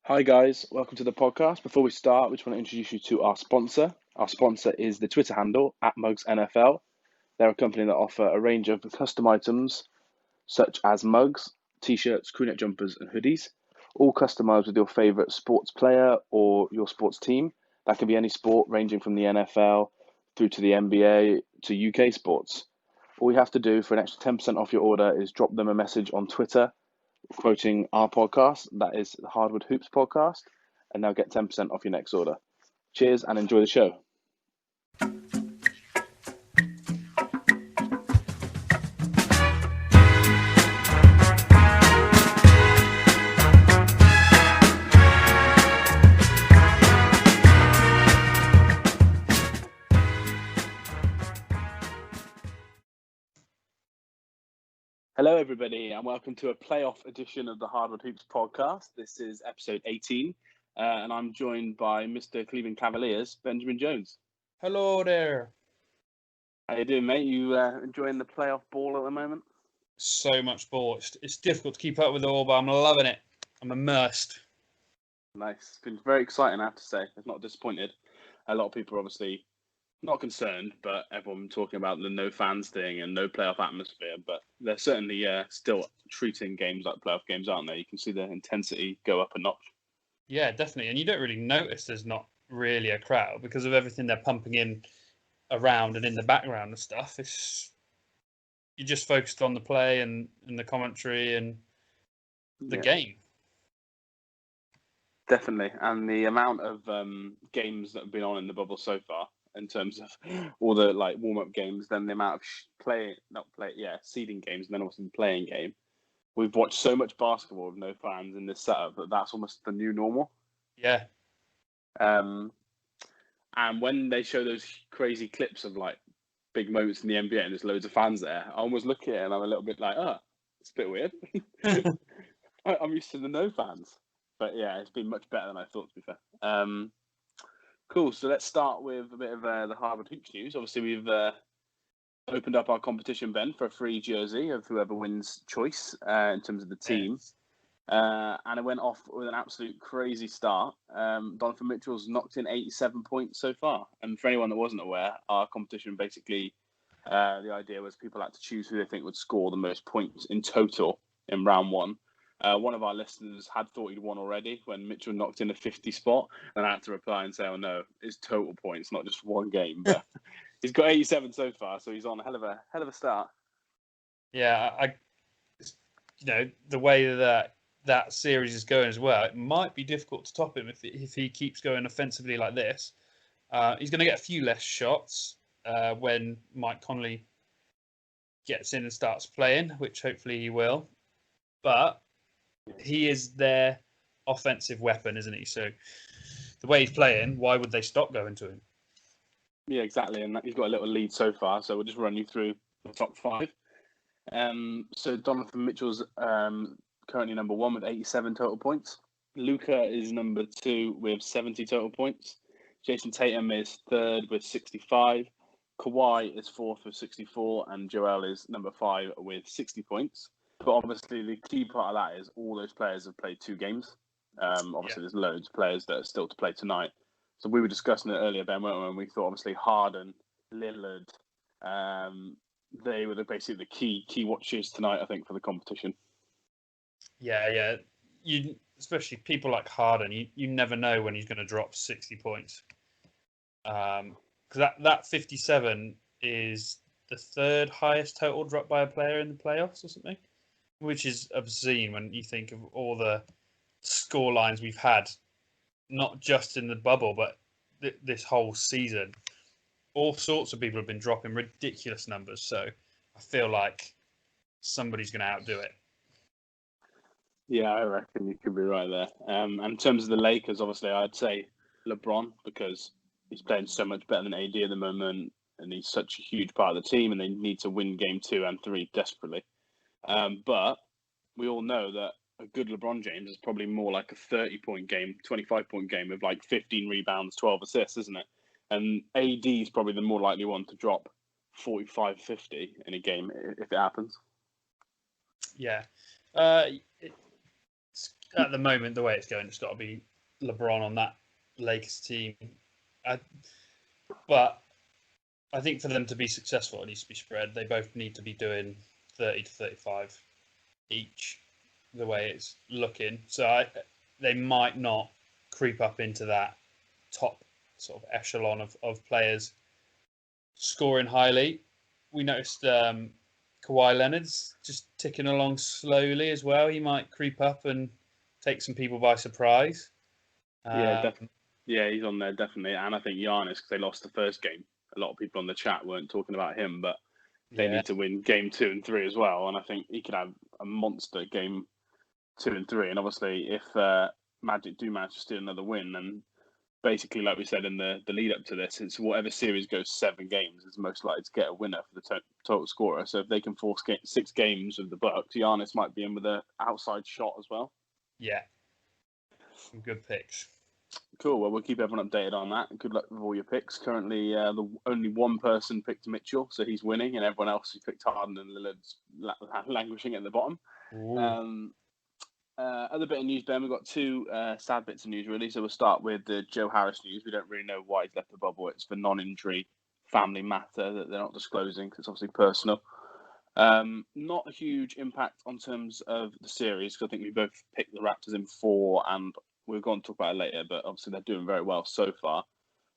Hi guys, welcome to the podcast. Before we start, we just want to introduce you to our sponsor. Our sponsor is the Twitter handle @MugsNFL. They're a company that offer a range of custom items such as mugs, t-shirts, crewneck jumpers, and hoodies, all customized with your favorite sports player or your sports team. That can be any sport ranging from the NFL through to the NBA to UK sports. All you have to do for an extra 10% off your order is drop them a message on Twitter quoting our podcast, that is the Hardwood Hoops podcast, and they'll get 10% off your next order. Cheers and enjoy the show. Hello, everybody, and welcome to a playoff edition of the Hardwood Hoops podcast. This is episode 18, and I'm joined by Mr. Cleveland Cavaliers, Benjamin Jones. Hello there. How you doing, mate? You enjoying the playoff ball at the moment? So much ball. It's difficult to keep up with it all, but I'm loving it. I'm immersed. Nice. It's been very exciting, I have to say. It's not disappointed. A lot of people are obviously not concerned, but everyone talking about the no fans thing and no playoff atmosphere. But they're certainly still treating games like playoff games, aren't they? You can see the intensity go up a notch. Yeah, definitely. And you don't really notice there's not really a crowd because of everything they're pumping in around and in the background and stuff. You're just focused on the play and the commentary and the game. Definitely. And the amount of games that have been on in the bubble so far, in terms of all the like warm-up games, then the amount of seeding games, and then also the playing game. We've watched so much basketball with no fans in this setup that's almost the new normal. Yeah. And when they show those crazy clips of like big moments in the NBA and there's loads of fans there, I almost look at it and I'm a little bit like, it's a bit weird. I'm used to the no fans. But yeah, it's been much better than I thought, to be fair. Cool. So let's start with a bit of the Harvard Hoops news. Obviously, we've opened up our competition, Ben, for a free jersey of whoever wins choice in terms of the team. Yes. And it went off with an absolute crazy start. Donovan Mitchell's knocked in 87 points so far. And for anyone that wasn't aware, our competition basically, the idea was people had to choose who they think would score the most points in total in round one. One of our listeners had thought he'd won already when Mitchell knocked in a 50 spot, and I had to reply and say, "Oh no, it's total points, not just one game." But he's got 87 so far, so he's on a hell of a start. Yeah, the way that series is going as well, it might be difficult to top him if he keeps going offensively like this. He's going to get a few less shots when Mike Conley gets in and starts playing, which hopefully he will. But he is their offensive weapon, isn't he? So the way he's playing, why would they stop going to him? Yeah, exactly. And he's got a little lead so far, so we'll just run you through the top five. So Donovan Mitchell's currently number one with 87 total points. Luka is number two with 70 total points. Jason Tatum is third with 65. Kawhi is fourth with 64, and Joel is number 5 with 60 points. But obviously, the key part of that is all those players have played 2 games. There's loads of players that are still to play tonight. So we were discussing it earlier, Ben, weren't we? And we thought obviously Harden, Lillard, they were basically the key watchers tonight, I think, for the competition. Yeah. You, especially people like Harden, you never know when he's going to drop 60 points. Because that 57 is the third highest total dropped by a player in the playoffs or something, which is obscene when you think of all the score lines we've had, not just in the bubble, but this whole season. All sorts of people have been dropping ridiculous numbers. So I feel like somebody's going to outdo it. Yeah, I reckon you could be right there. And in terms of the Lakers, obviously, I'd say LeBron, because he's playing so much better than AD at the moment, and he's such a huge part of the team, and they need to win game 2 and 3 desperately. But we all know that a good LeBron James is probably more like a 30-point game, 25-point game with like 15 rebounds, 12 assists, isn't it? And AD is probably the more likely one to drop 45, 50 in a game if it happens. Yeah. at the moment, the way it's going, it's got to be LeBron on that Lakers team. But I think for them to be successful, it needs to be spread. They both need to be doing 30 to 35 each, the way it's looking. So they might not creep up into that top sort of echelon of players scoring highly. We noticed Kawhi Leonard's just ticking along slowly as well. He might creep up and take some people by surprise. Yeah, yeah, he's on there definitely. And I think Giannis, because they lost the first game, a lot of people on the chat weren't talking about him, but they need to win game 2 and 3 as well. And I think he could have a monster game 2 and 3. And obviously, if Magic do manage to steal another win, then basically, like we said in the lead up to this, it's whatever series goes 7 games is most likely to get a winner for the total scorer. So if they can force 6 games of the Bucks, Giannis might be in with an outside shot as well. Yeah, some good picks. Cool. Well, we'll keep everyone updated on that. Good luck with all your picks. Currently, the only one person picked Mitchell, so he's winning, and everyone else who picked Harden and Lillard's languishing at the bottom. Other bit of news, Ben, we've got 2 sad bits of news, really. So we'll start with the Joe Harris news. We don't really know why he's left the bubble. It's for non-injury family matter that they're not disclosing because it's obviously personal. Not a huge impact on terms of the series because I think we both picked the Raptors in 4, and we're going to talk about it later, but obviously they're doing very well so far.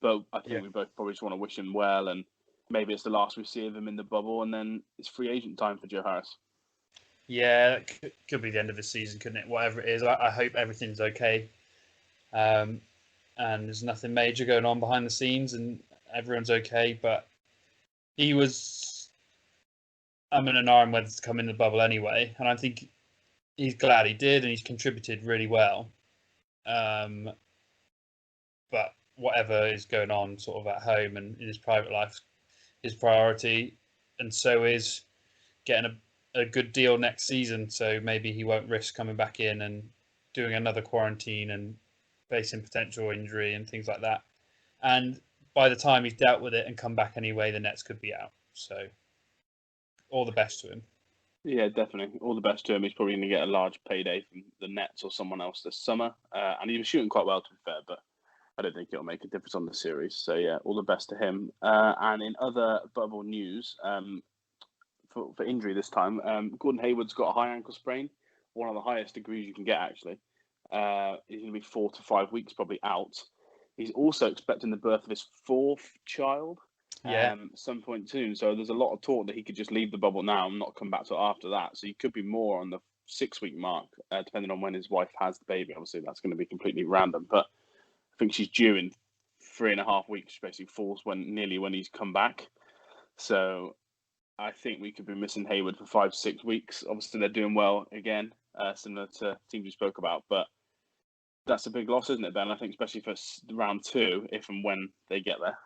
But I think we both probably just want to wish him well, and maybe it's the last we see of him in the bubble, and then it's free agent time for Joe Harris. Yeah, that could be the end of the season, couldn't it? Whatever it is, I hope everything's okay. And there's nothing major going on behind the scenes and everyone's okay. But he was in an arm whether to come in the bubble anyway. And I think he's glad he did and he's contributed really well. But whatever is going on sort of at home and in his private life, his priority. And so is getting a good deal next season, so maybe he won't risk coming back in and doing another quarantine and facing potential injury and things like that. And by the time he's dealt with it and come back anyway, the Nets could be out. So all the best to him. Yeah, definitely. All the best to him. He's probably going to get a large payday from the Nets or someone else this summer. And he was shooting quite well, to be fair, but I don't think it'll make a difference on the series. So, yeah, all the best to him. And in other bubble news, for injury this time, Gordon Hayward's got a high ankle sprain, one of the highest degrees you can get, actually. He's going to be 4 to 5 weeks probably out. He's also expecting the birth of his 4th child some point soon. So there's a lot of talk that he could just leave the bubble now and not come back till after that. So he could be more on the 6-week mark, depending on when his wife has the baby. Obviously, that's going to be completely random. But I think she's due in 3.5 weeks, which basically falls nearly when he's come back. So I think we could be missing Hayward for 5 to 6 weeks. Obviously, they're doing well again, similar to teams we spoke about. But that's a big loss, isn't it, Ben? I think especially for round 2, if and when they get there.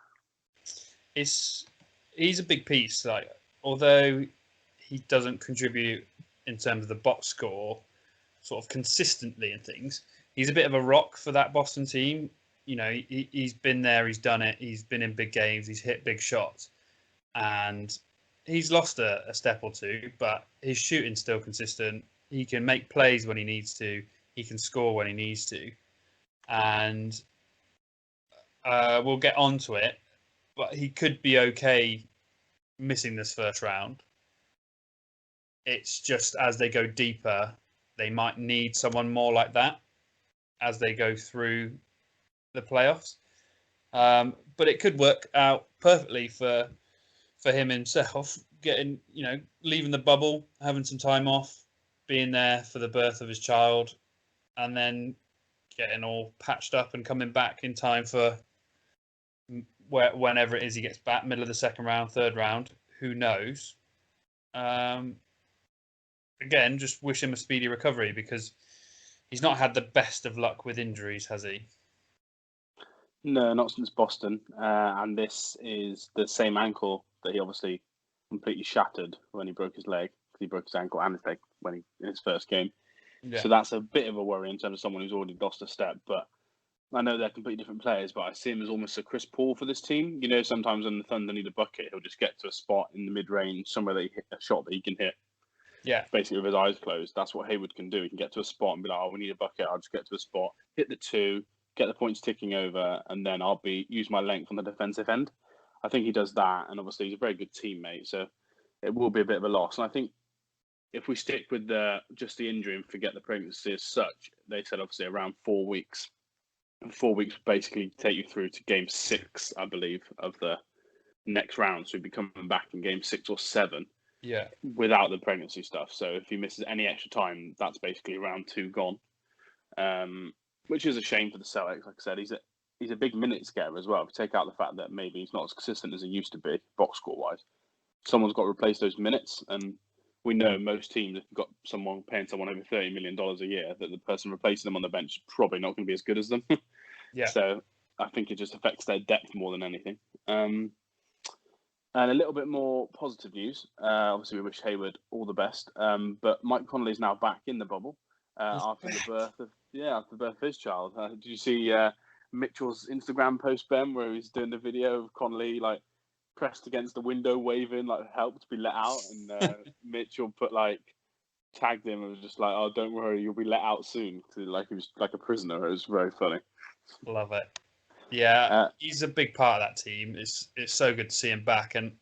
He's a big piece. Like, although he doesn't contribute in terms of the box score, sort of consistently and things, he's a bit of a rock for that Boston team. You know, he's been there, he's done it, he's been in big games, he's hit big shots, and he's lost a step or two, but his shooting's still consistent. He can make plays when he needs to. He can score when he needs to. And we'll get onto it, but he could be okay missing this first round. It's just as they go deeper, they might need someone more like that as they go through the playoffs. But it could work out perfectly for him himself, leaving the bubble, having some time off, being there for the birth of his child, and then getting all patched up and coming back in time for whenever it is he gets back, middle of the 2nd round, 3rd round, who knows? Again, just wish him a speedy recovery because he's not had the best of luck with injuries, has he? No, not since Boston. And this is the same ankle that he obviously completely shattered when he broke his leg. He broke his ankle and his leg in his first game. Yeah. So that's a bit of a worry in terms of someone who's already lost a step. But I know they're completely different players, but I see him as almost a Chris Paul for this team. You know, sometimes when the Thunder need a bucket, he'll just get to a spot in the mid-range, somewhere that he hit a shot that he can hit. Yeah. basically with his eyes closed. That's what Hayward can do. He can get to a spot and be like, "Oh, we need a bucket. I'll just get to a spot, hit the two, get the points ticking over, and then I'll use my length on the defensive end." I think he does that, and obviously he's a very good teammate, so it will be a bit of a loss. And I think if we stick with just the injury and forget the pregnancy as such, they said obviously around 4 weeks. And 4 weeks basically take you through to game 6, I believe, of the next round. So he'd be coming back in game 6 or 7. Yeah. Without the pregnancy stuff. So if he misses any extra time, that's basically round 2 gone. Which is a shame for the Celtics. Like I said, he's a big minutes getter as well. If you take out the fact that maybe he's not as consistent as he used to be, box score wise, someone's got to replace those minutes. And we know most teams, if you've got someone paying someone over $30 million a year, that the person replacing them on the bench is probably not going to be as good as them. Yeah. So I think it just affects their depth more than anything. And a little bit more positive news. Obviously, we wish Hayward all the best. But Mike Conley is now back in the bubble after the birth of his child. Did you see Mitchell's Instagram post, Ben, where he's doing the video of Conley like pressed against the window, waving like help to be let out, and Mitchell tagged him and was just like, "Oh, don't worry, you'll be let out soon." Like he was like a prisoner. It was very funny. Love it. Yeah, he's a big part of that team. It's so good to see him back, and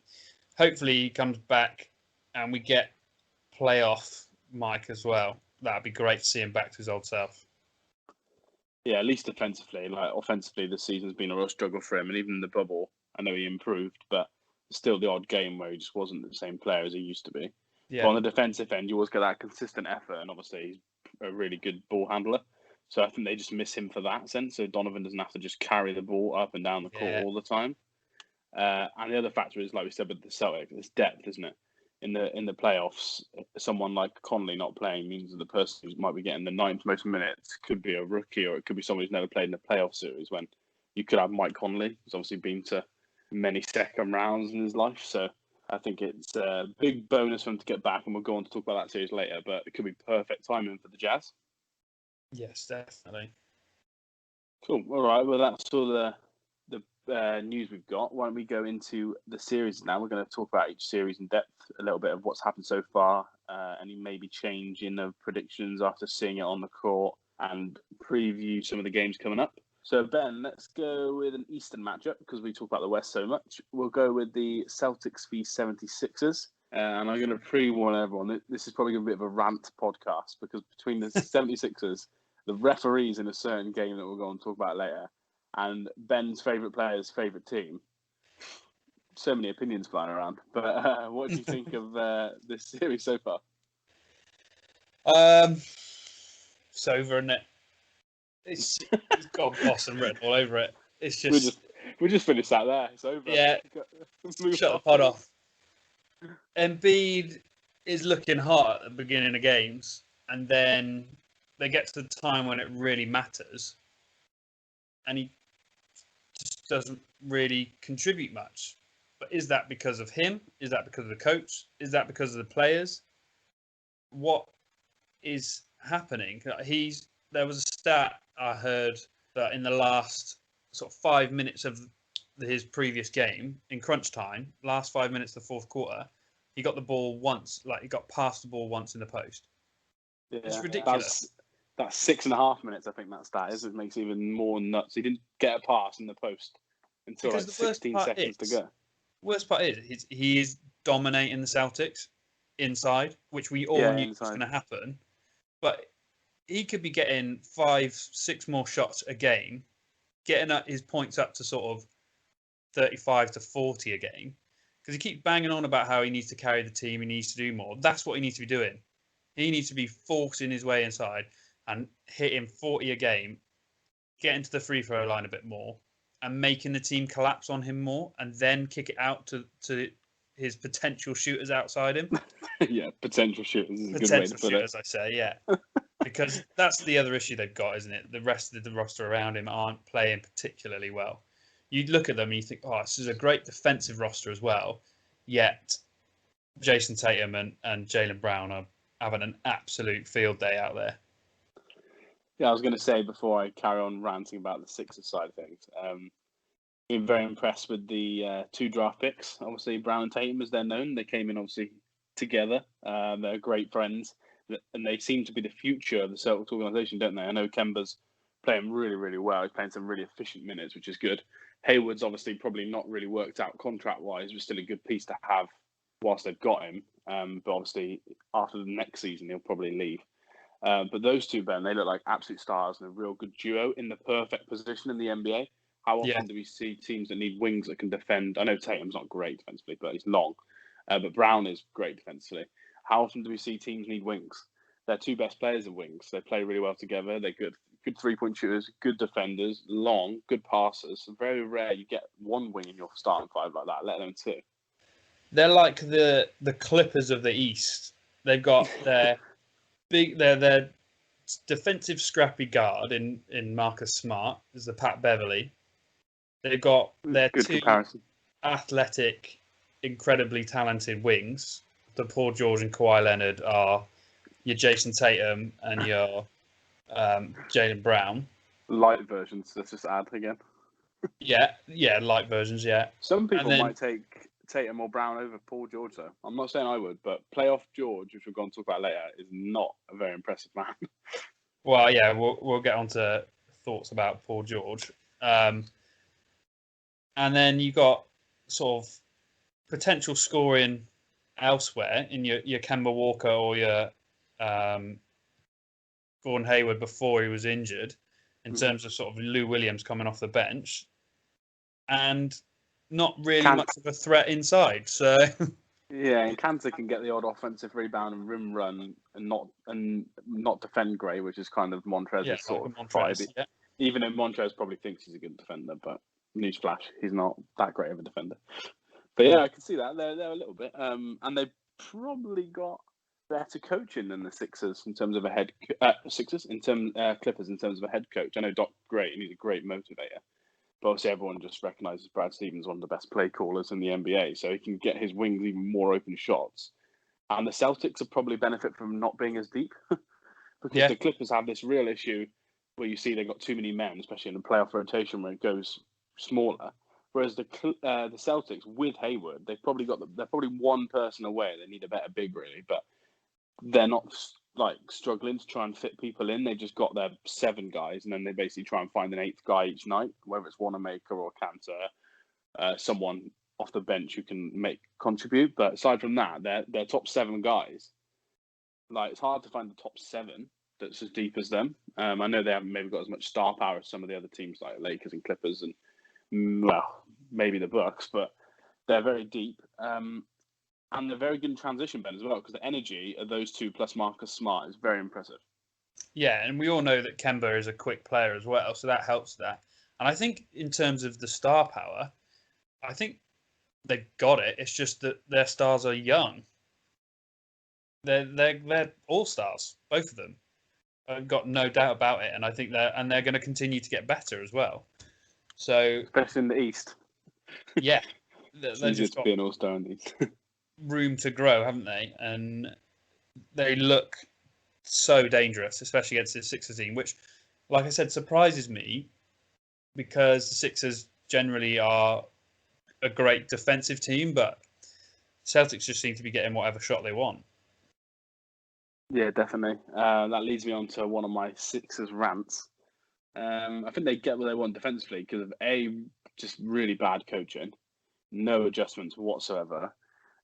hopefully he comes back and we get playoff Mike as well. That'd be great to see him back to his old self. Yeah, at least defensively. Like offensively, this season's been a real struggle for him, and even in the bubble, I know he improved, but still the odd game where he just wasn't the same player as he used to be. Yeah. But on the defensive end, you always get that consistent effort, and obviously he's a really good ball handler. So I think they just miss him for that sense. So Donovan doesn't have to just carry the ball up and down the court all the time. And the other factor is, like we said with the Celtics, it's depth, isn't it? In the playoffs, someone like Conley not playing means that the person who might be getting the 9th most minutes could be a rookie, or it could be someone who's never played in a playoff series. When you could have Mike Conley, who's obviously been to many second rounds in his life. So I think it's a big bonus for him to get back, and we'll go on to talk about that series later. But it could be perfect timing for the Jazz. Yes, definitely. Cool. All right. Well, that's all the news we've got. Why don't we go into the series now? We're going to talk about each series in depth, a little bit of what's happened so far, any maybe change in the predictions after seeing it on the court, and preview some of the games coming up. So, Ben, let's go with an Eastern matchup because we talk about the West so much. We'll go with the Celtics v 76ers. And I'm going to pre-warn everyone, this is probably going to be a bit of a rant podcast because between the 76ers, the referees in a certain game that we'll go on and talk about later, and Ben's favourite player's favourite team, so many opinions flying around. But what do you think of this series so far? It's over, isn't it? It's got Boston written all over it. It's just we just finished that there. It's over. Yeah. Shut the pod off. Embiid is looking hot at the beginning of games, and then they get to the time when it really matters, and he just doesn't really contribute much. But is that because of him? Is that because of the coach? Is that because of the players? What is happening? There was a stat I heard that in the last sort of 5 minutes of his previous game in crunch time, last 5 minutes of the fourth quarter, he got the ball once, like he got past the ball once in the post. Yeah, it's ridiculous. That's 6.5 minutes, I think that stat is. It makes it even more nuts. He didn't get a pass in the post until like 16 seconds to go. Worst part is he is dominating the Celtics inside, which we all knew was going to happen. But he could be getting 5-6 more shots a game, getting his points up to sort of 35 to 40 a game, because he keeps banging on about how he needs to carry the team, he needs to do more. That's what he needs to be doing. He needs to be forcing his way inside and hitting 40 a game, getting to the free throw line a bit more, and making the team collapse on him more, and then kick it out to his potential shooters outside him. Yeah, potential shooters is a good way to put it. I say, yeah. Because that's the other issue they've got, isn't it? The rest of the roster around him aren't playing particularly well. You look at them and you think, oh, this is a great defensive roster as well. Yet Jason Tatum and Jaylen Brown are having an absolute field day out there. Yeah, I was going to say before I carry on ranting about the Sixers side of things, been very impressed with the 2 draft picks. Obviously, Brown and Tatum, as they're known, they came in obviously together. They're great friends, and they seem to be the future of the Celtics organisation, don't they? I know Kemba's playing really, really well. He's playing some really efficient minutes, which is good. Hayward's obviously probably not really worked out contract-wise, but still a good piece to have whilst they've got him. But obviously, after the next season, he'll probably leave. But those two, Ben, they look like absolute stars and a real good duo in the perfect position in the NBA. How often do we see teams that need wings that can defend? I know Tatum's not great defensively, but he's long. But Brown is great defensively. How often do we see teams need wings? Their two best players are wings. They play really well together. They're good three-point shooters, good defenders, long, good passers. Very rare you get one wing in your starting five like that, let alone two. They're like the Clippers of the East. They've got their their defensive scrappy guard in Marcus Smart is the Pat Beverly. They've got their good two comparison. Athletic, incredibly talented wings. The Paul George and Kawhi Leonard are your Jason Tatum and your Jaylen Brown. Light versions, let's just add again. Yeah, light versions, yeah. Some people might take Tatum or Brown over Paul George, though. I'm not saying I would, but playoff George, which we're going to talk about later, is not a very impressive man. Well, yeah, we'll get on to thoughts about Paul George. And then you got sort of potential scoring elsewhere in your Kemba Walker or your Gordon Hayward before he was injured, in terms of sort of Lou Williams coming off the bench, and not really much of a threat inside. So yeah, and Kanter can get the odd offensive rebound and rim run and not defend great, which is kind of Montrez's sort of vibe. Yeah. Even though Montrez probably thinks he's a good defender, but newsflash, he's not that great of a defender. But yeah, I can see that they're a little bit, and they've probably got better coaching than the Sixers in terms of a head Clippers in terms of a head coach. I know Doc great, and he's a great motivator. But obviously, everyone just recognises Brad Stevens one of the best play callers in the NBA, so he can get his wings even more open shots. And the Celtics will probably benefit from not being as deep because the Clippers have this real issue where you see they've got too many men, especially in the playoff rotation where it goes smaller. Whereas the Celtics with Hayward, they're probably one person away. They need a better big, really, but they're not like struggling to try and fit people in. They just got their 7 guys, and then they basically try and find an 8th guy each night, whether it's Wanamaker or Kanter, someone off the bench who can contribute. But aside from that, their top 7 guys, like, it's hard to find the top 7 that's as deep as them. I know they haven't maybe got as much star power as some of the other teams like Lakers and Clippers and, well, maybe the Bucks, but they're very deep. And they're very good in transition, Ben, as well, because the energy of those two plus Marcus Smart is very impressive. Yeah, and we all know that Kemba is a quick player as well, so that helps that. And I think in terms of the star power, I think they've got it. It's just that their stars are young. They're all stars, both of them. I've got no doubt about it, and I think they're going to continue to get better as well. So, especially in the East. Yeah, they've just got be an all-star in the East. Room to grow, haven't they? And they look so dangerous, especially against the Sixers team, which, like I said, surprises me because the Sixers generally are a great defensive team, but Celtics just seem to be getting whatever shot they want. Yeah, definitely. That leads me on to one of my Sixers rants. I think they get what they want defensively because of just really bad coaching, no adjustments whatsoever.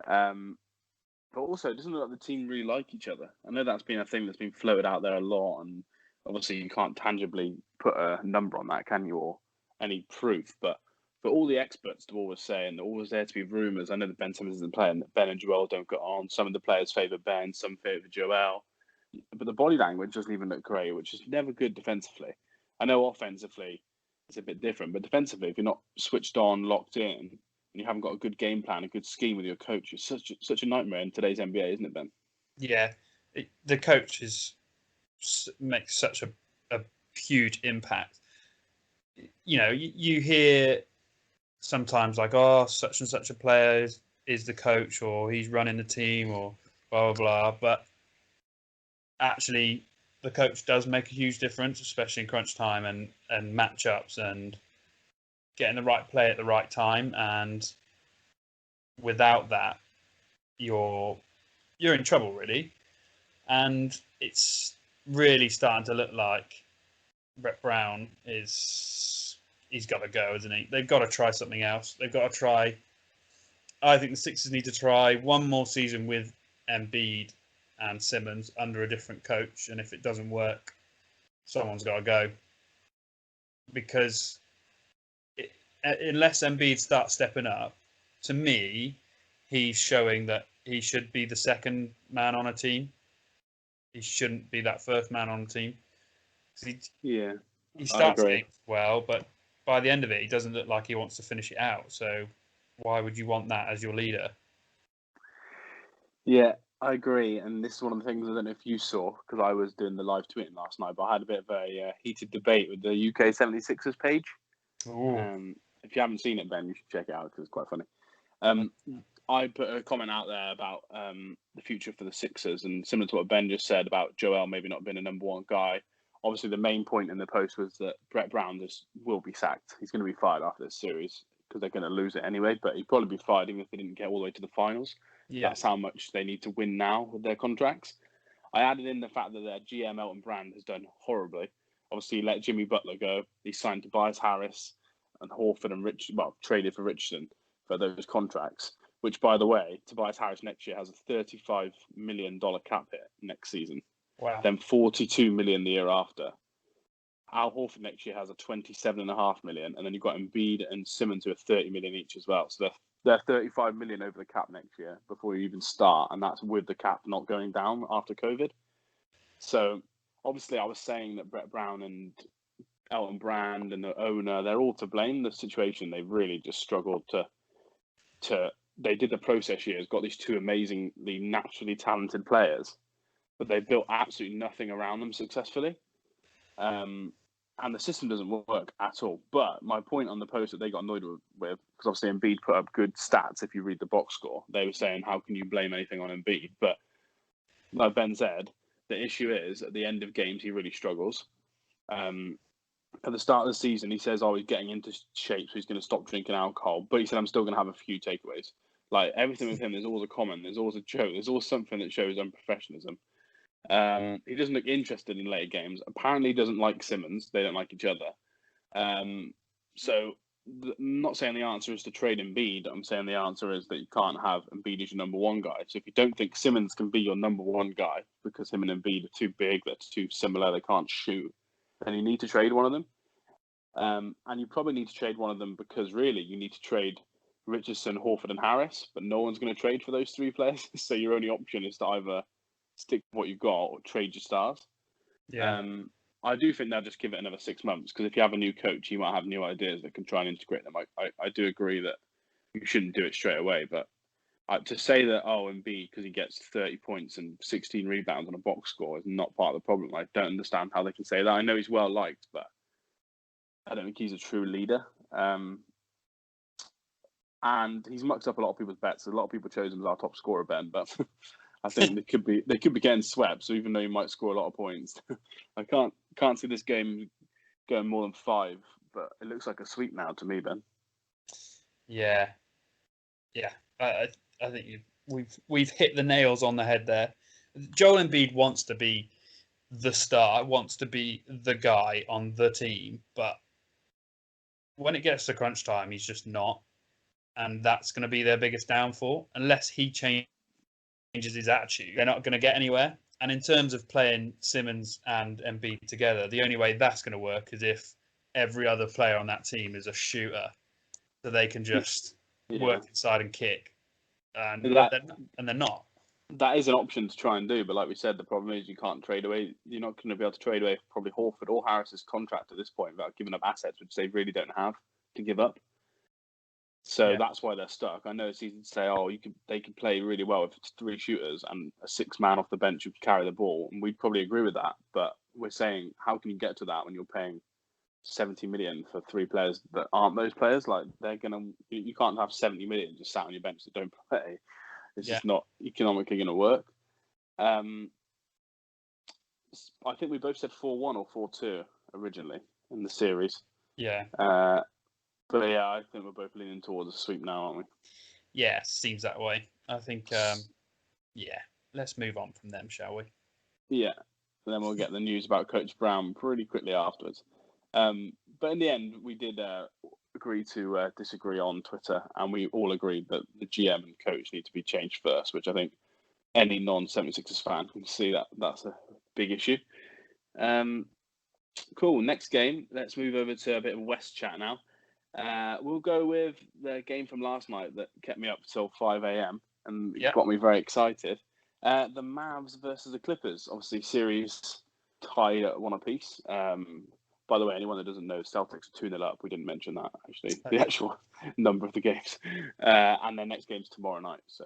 But also, it doesn't look like the team really like each other. I know that's been a thing that's been floated out there a lot, and obviously you can't tangibly put a number on that, can you, or any proof? But for all the experts to always say, and always there to be rumours, I know that Ben Simmons isn't playing, that Ben and Joel don't get on. Some of the players favour Ben, some favour Joel. But the body language doesn't even look great, which is never good defensively. I know offensively it's a bit different, but defensively, if you're not switched on, locked in, and you haven't got a good game plan, a good scheme with your coach, it's such a nightmare in today's NBA, isn't it, Ben? Yeah, the coach makes such a huge impact. You know, you hear sometimes like, oh, such and such a player is the coach, or he's running the team, or blah, blah, blah. But actually, the coach does make a huge difference, especially in crunch time and matchups and getting the right play at the right time. And without that, you're you're in trouble, really. And it's really starting to look like Brett Brown he's got to go, isn't he? They've got to try something else. They've got to try. I think the Sixers need to try one more season with Embiid and Simmons under a different coach, and if it doesn't work, someone's got to go. Because unless Embiid starts stepping up, to me, he's showing that he should be the second man on a team. He shouldn't be that first man on the team. He starts games well, but by the end of it, he doesn't look like he wants to finish it out. So why would you want that as your leader? Yeah, I agree. And this is one of the things I don't know if you saw, because I was doing the live tweeting last night, but I had a bit of a heated debate with the UK 76ers page. If you haven't seen it, Ben, you should check it out because it's quite funny. I put a comment out there about the future for the Sixers, and similar to what Ben just said about Joel maybe not being a number one guy. Obviously, the main point in the post was that Brett Brown will be sacked. He's going to be fired after this series because they're going to lose it anyway, but he'd probably be fired even if they didn't get all the way to the finals. Yeah. That's how much they need to win now with their contracts. I added in the fact that their GM, Elton Brand, has done horribly. Obviously, he let Jimmy Butler go. He signed Tobias Harris and Horford and traded for Richardson for those contracts, which, by the way, Tobias Harris next year has a $35 million cap hit next season. Wow. Then $42 million the year after. Al Horford next year has a $27.5 million, and then you've got Embiid and Simmons who are $30 million each as well. So they're $35 million over the cap next year before you even start, and that's with the cap not going down after COVID. So obviously, I was saying that Brett Brown and Elton Brand and the owner, they're all to blame. The situation, they've really just struggled to. They did the process years, got these two amazingly naturally talented players, but they built absolutely nothing around them successfully. And the system doesn't work at all. But my point on the post that they got annoyed with, because obviously Embiid put up good stats if you read the box score, they were saying, how can you blame anything on Embiid? But like Ben said, the issue is at the end of games, he really struggles. At the start of the season, he says, he's getting into shape, so he's going to stop drinking alcohol. But he said, I'm still going to have a few takeaways. Like everything with him, there's always a comment, there's always a joke, there's always something that shows unprofessionalism. He doesn't look interested in later games. Apparently, he doesn't like Simmons. They don't like each other. So, I'm not saying the answer is to trade Embiid. I'm saying the answer is that you can't have Embiid as your number one guy. So, if you don't think Simmons can be your number one guy because him and Embiid are too big, they're too similar, they can't shoot, then you need to trade one of them. And you probably need to trade one of them because really you need to trade Richardson, Horford, and Harris, but no one's going to trade for those three players. So, your only option is to either stick with what you've got or trade your stars. Yeah. I do think they'll just give it another 6 months because if you have a new coach, you might have new ideas that can try and integrate them. I do agree that you shouldn't do it straight away, but to say that, Embiid, because he gets 30 points and 16 rebounds on a box score is not part of the problem. I don't understand how they can say that. I know he's well liked, but I don't think he's a true leader. And he's mucked up a lot of people's bets. A lot of people chose him as our top scorer, Ben, but I think they could be getting swept. So even though you might score a lot of points, I can't see this game going more than 5. But it looks like a sweep now to me, Ben. Yeah. I think we've hit the nails on the head there. Joel Embiid wants to be the star, wants to be the guy on the team, but when it gets to crunch time, he's just not, and that's going to be their biggest downfall unless he changes his attitude. They're not going to get anywhere. And in terms of playing Simmons and Embiid together, the only way that's going to work is if every other player on that team is a shooter, so they can just work inside and kick. And they're not. That is an option to try and do, but like we said, the problem is you can't trade away. You're not going to be able to trade away probably Horford or Harris's contract at this point without giving up assets, which they really don't have to give up. So that's why they're stuck. I know it's easy to say, they could play really well if it's 3 shooters and a 6-man off the bench who can carry the ball, and we'd probably agree with that. But we're saying, how can you get to that when you're paying $70 million for 3 players that aren't those players? Like you can't have $70 million just sat on your bench that don't play. It's just not economically going to work. I think we both said 4-1 or 4-2 originally in the series. Yeah. But I think we're both leaning towards a sweep now, aren't we? Yeah, seems that way. I think, let's move on from them, shall we? Yeah. And then we'll get the news about Coach Brown pretty quickly afterwards. But in the end, we did agree to disagree on Twitter, and we all agreed that the GM and coach need to be changed first, which I think any non-76ers fan can see that that's a big issue. Cool. Next game, let's move over to a bit of West chat now. We'll go with the game from last night that kept me up till 5 a.m. and got me very excited. The Mavs versus the Clippers. Obviously, series tied at 1 apiece. By the way, anyone that doesn't know, Celtics are 2-0 up. We didn't mention that, actually, the actual number of the games. And their next game's tomorrow night. So,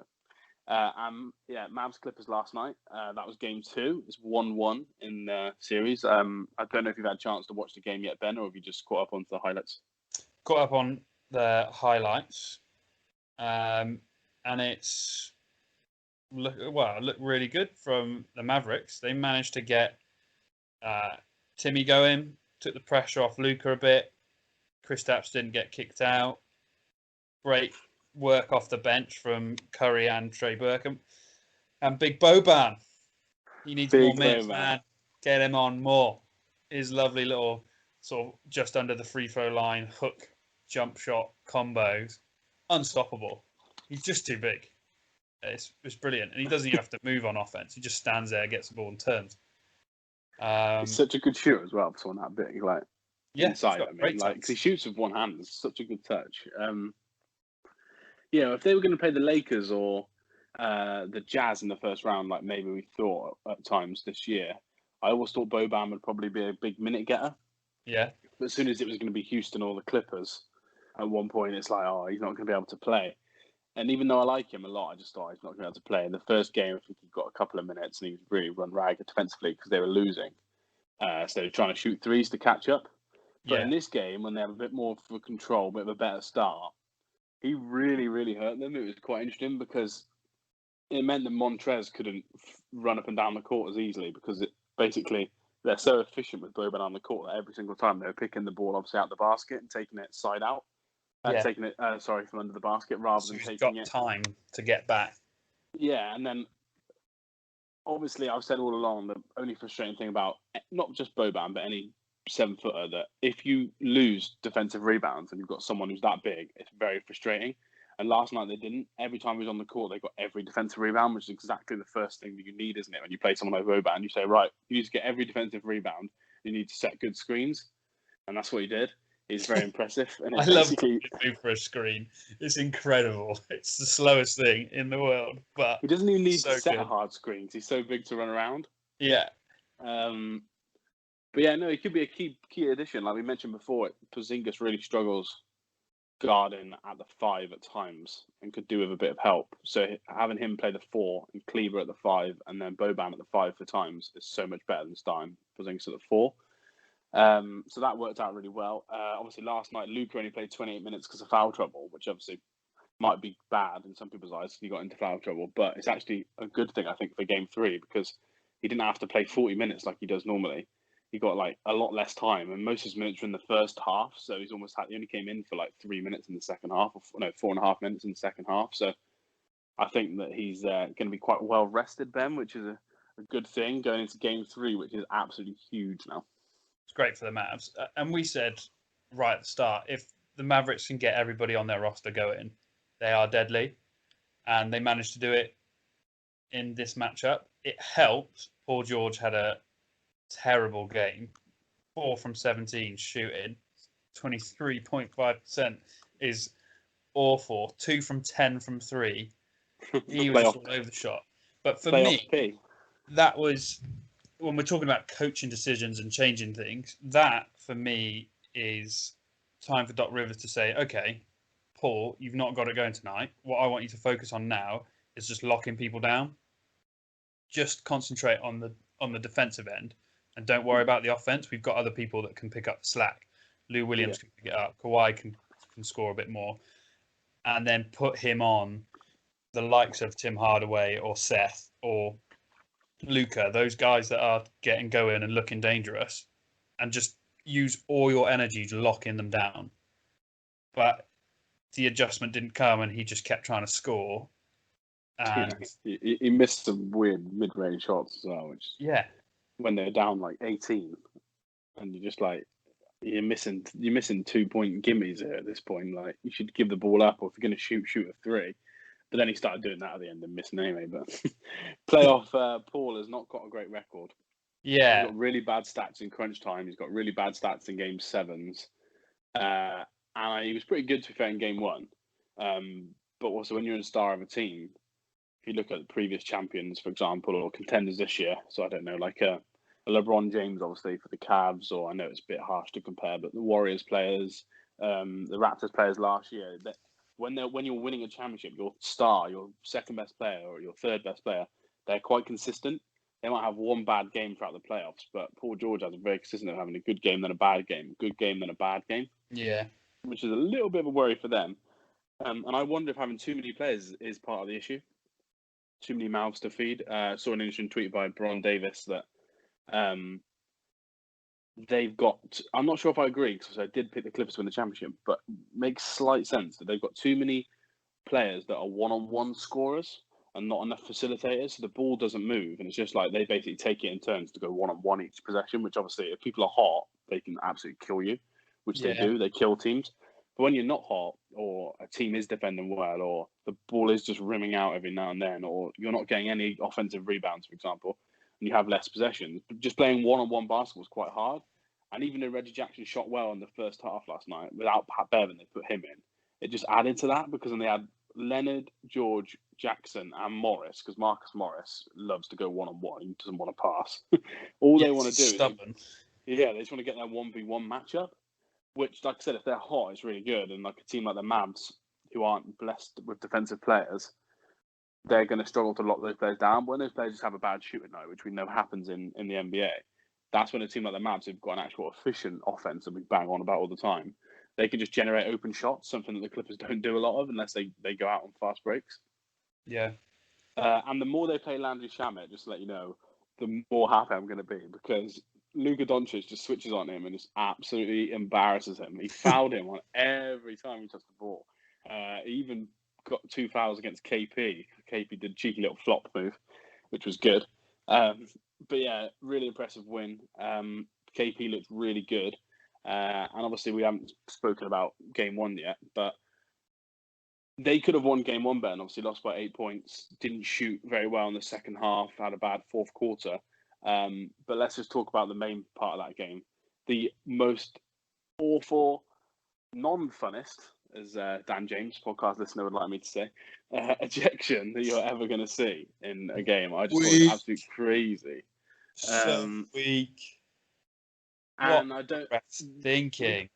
Mavs Clippers last night. That was game 2. It's 1-1 in the series. I don't know if you've had a chance to watch the game yet, Ben, or have you just caught up onto the highlights? Caught up on the highlights. And it's looked really good from the Mavericks. They managed to get Timmy going, took the pressure off Luka a bit. Kristaps didn't get kicked out. Great work off the bench from Curry and Trey Burkham. And Big Boban. He needs more minutes, man. Get him on more. His lovely little sort of just under the free throw line hook jump shot combos. Unstoppable. He's just too big. It's brilliant. And he doesn't even have to move on offense. He just stands there, gets the ball and turns. He's such a good shooter as well for someone that big. Like, inside, I mean, like, 'cause he shoots with one hand. It's such a good touch. If they were going to play the Lakers or the Jazz in the first round, like maybe we thought at times this year, I always thought Boban would probably be a big minute getter. Yeah. But as soon as it was going to be Houston or the Clippers, at one point it's like, oh, he's not going to be able to play. And even though I like him a lot, I just thought he's not going to be able to play. In the first game, I think he got a couple of minutes and he was really run ragged defensively because they were losing. So they were trying to shoot threes to catch up. But in this game, when they have a bit more of a control, a bit of a better start, he really, really hurt them. It was quite interesting because it meant that Montrez couldn't run up and down the court as easily because basically they're so efficient with Boban on the court that every single time they were picking the ball obviously out the basket and taking it side out. Taking it, from under the basket rather than taking it. Time to get back. Yeah, and then obviously I've said all along the only frustrating thing about not just Boban but any 7-footer that if you lose defensive rebounds and you've got someone who's that big, it's very frustrating. And last night they didn't. Every time he was on the court, they got every defensive rebound, which is exactly the first thing that you need, isn't it? When you play someone like Boban, you say, right, you need to get every defensive rebound. You need to set good screens, and that's what he did. He's very impressive. And I love to move for a screen. It's incredible. It's the slowest thing in the world, but he doesn't even need to set hard screens. He's so big to run around. Yeah. But yeah, no, he could be a key addition. Like we mentioned before, Porzingis really struggles guarding at the 5 at times and could do with a bit of help. So having him play the 4 and Kleber at the 5 and then Boban at the 5 for times is so much better than starting Porzingis at the 4. So that worked out really well. Obviously, last night, Luka only played 28 minutes because of foul trouble, which obviously might be bad in some people's eyes. He got into foul trouble, but it's actually a good thing, I think, for Game 3 because he didn't have to play 40 minutes like he does normally. He got like a lot less time, and most of his minutes were in the first half. So he only came in for like 3 minutes in the second half, 4.5 minutes in the second half. So I think that he's going to be quite well rested, Ben, which is a good thing going into Game 3, which is absolutely huge now. It's great for the Mavs. And we said right at the start, if the Mavericks can get everybody on their roster going, they are deadly. And they managed to do it in this matchup. It helped. Paul George had a terrible game. 4 from 17 shooting. 23.5% is awful. 2 from 10 from 3. He was all over the shot. But for me, that was, when we're talking about coaching decisions and changing things, that for me is time for Doc Rivers to say, okay, Paul, you've not got it going tonight. What I want you to focus on now is just locking people down. Just concentrate on the defensive end and don't worry about the offense. We've got other people that can pick up the slack. Lou Williams can pick it up. Kawhi can score a bit more. And then put him on the likes of Tim Hardaway or Seth or Luka, those guys that are getting going and looking dangerous, and just use all your energy to locking them down. But the adjustment didn't come and he just kept trying to score. And he missed some weird mid-range shots as well, which yeah, when they're down like 18, and you're just like you're missing 2-point gimmies here at this point. Like you should give the ball up, or if you're going to shoot a three. But then he started doing that at the end and missing anyway. But playoff Paul has not got a great record. yeah, He's got really bad stats in crunch time. He's got really bad stats in game sevens. And he was pretty good, to be fair, in game one. But also, when you're in the star of a team, if you look at the previous champions, for example, or contenders this year, so I don't know, like a LeBron James, obviously, for the Cavs, or I know it's a bit harsh to compare, but the Warriors players, the Raptors players last year, when you're winning a championship, your star, your second best player, or your third best player, they're quite consistent. They might have one bad game throughout the playoffs, but Paul George has a very consistent of having a good game, then a bad game, good game, then a bad game. yeah. Which is a little bit of a worry for them. And I wonder if having too many players is part of the issue. Too many mouths to feed. I saw an interesting tweet by Bron Davis that they've got. I'm not sure if I agree because I did pick the Clippers to win the championship, but it makes slight sense that they've got too many players that are one-on-one scorers and not enough facilitators. So the ball doesn't move, and it's just like they basically take it in turns to go one-on-one each possession. Which obviously, if people are hot, they can absolutely kill you, which they do. They kill teams. But when you're not hot, or a team is defending well, or the ball is just rimming out every now and then, or you're not getting any offensive rebounds, for example, and you have less possessions, just playing one-on-one basketball is quite hard. And even though Reggie Jackson shot well in the first half last night, without Pat Bevan, they put him in. It just added to that because then they had Leonard, George, Jackson, and Morris, because Marcus Morris loves to go one-on-one. He doesn't want to pass. All they want to do stubborn. they just want to get their 1v1 matchup. Which, like I said, if they're hot, it's really good. And like a team like the Mavs, who aren't blessed with defensive players, they're going to struggle to lock those players down. But when those players just have a bad shooting night, which we know happens in the NBA, that's when a team like the Mavs, who've got an actual efficient offense that we bang on about all the time, they can just generate open shots, something that the Clippers don't do a lot of unless they go out on fast breaks. Yeah. And the more they play Landry Shamet, just to let you know, the more happy I'm going to be because Luka Doncic just switches on him and just absolutely embarrasses him. He fouled him on every time he touched the ball. He even got 2 fouls against KP. KP did a cheeky little flop move, which was good. But yeah, really impressive win. KP looked really good. And obviously we haven't spoken about game one yet, but they could have won game one better and obviously lost by 8 points. Didn't shoot very well in the second half, had a bad fourth quarter. But let's just talk about the main part of that game. The most awful, non-funnest, as Dan James, podcast listener, would like me to say, ejection that you're ever going to see in a game. I just thought it was absolutely crazy. So weak. And I don't thinking.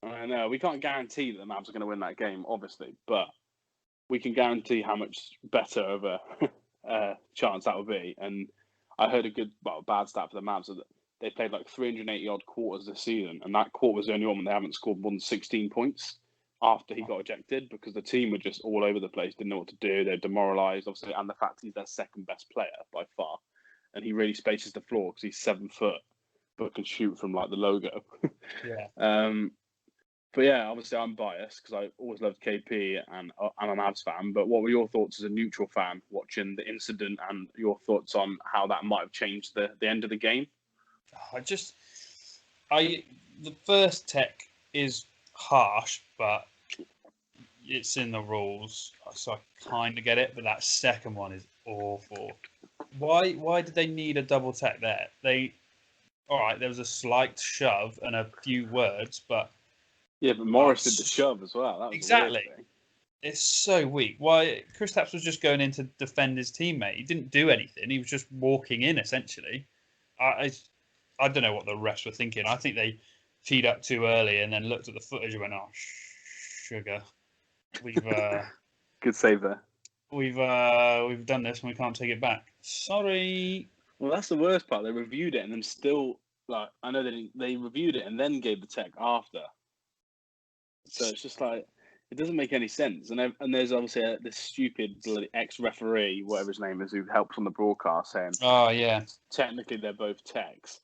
I know we can't guarantee that the Mavs are going to win that game, obviously, but we can guarantee how much better of a chance that would be. And I heard a bad stat for the Mavs that they played like 380 odd quarters this season, and that quarter was the only one when they haven't scored more than 16 points after he got ejected because the team were just all over the place, didn't know what to do. They're demoralised, obviously, and the fact he's their second best player by far, and he really spaces the floor because he's 7 foot but can shoot from like the logo. Yeah. But yeah, obviously I'm biased because I always loved KP and I'm a Mavs fan. But what were your thoughts as a neutral fan watching the incident and your thoughts on how that might have changed the end of the game? The first tech is harsh, but it's in the rules, so I kind of get it. But that second one is awful. Why did they need a double tech there? All right, there was a slight shove and a few words, but yeah, but Morris did the shove as well. That was exactly. It's so weak. Why Kristaps was just going in to defend his teammate. He didn't do anything. He was just walking in essentially. I don't know what the refs were thinking. I think they teed up too early and then looked at the footage and went, "Oh, sugar, we've good save there. We've done this and we can't take it back. Sorry." Well, that's the worst part. They reviewed it and then still I know they reviewed it and then gave the tech after. So it's just like it doesn't make any sense. And there's obviously this stupid bloody ex-referee, whatever his name is, who helps on the broadcast saying, "Oh yeah, technically they're both techs."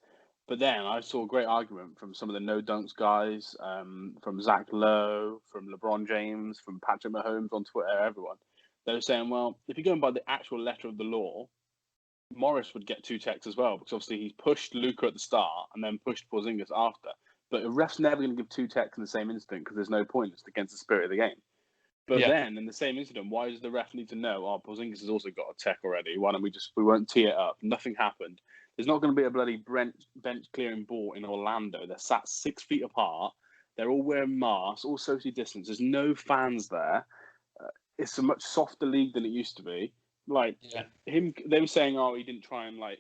But then I saw a great argument from some of the No Dunks guys, from Zach Lowe, from LeBron James, from Patrick Mahomes on Twitter, everyone. they were saying, well, if you're going by the actual letter of the law, Morris would get 2 techs as well, because obviously he's pushed Luca at the start and then pushed Porzingis after. But a ref's never going to give 2 techs in the same instant because there's no point. It's against the spirit of the game. But then in the same incident, why does the ref need to know? Oh, Porzingis has also got a tech already. Why don't we won't tee it up? Nothing happened. There's not going to be a bloody bench clearing ball in Orlando. They're sat 6 feet apart. They're all wearing masks, all socially distanced. There's no fans there. It's a much softer league than it used to be. Like they were saying, oh, he didn't try and like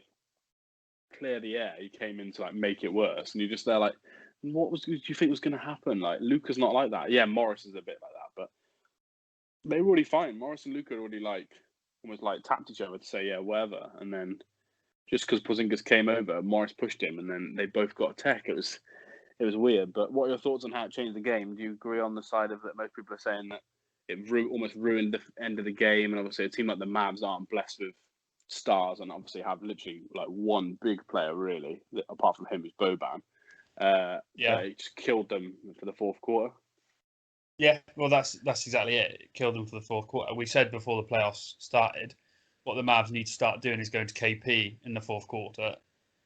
clear the air. He came in to like make it worse, and you're just there like, do you think was going to happen? Like Luca's not like that. Yeah, Morris is a bit like that, but they were already fine. Morris and Luca already like almost like tapped each other to say yeah, whatever, and then just because Porzingis came over, Morris pushed him, and then they both got a tech. It was weird. But what are your thoughts on how it changed the game? Do you agree on the side of that? Most people are saying that it almost ruined the end of the game, and obviously a team like the Mavs aren't blessed with stars, and obviously have literally like one big player really, apart from him, who's Boban. But it just killed them for the fourth quarter. Yeah, well, that's exactly it. It killed them for the fourth quarter. We said before the playoffs started, what the Mavs need to start doing is going to KP in the fourth quarter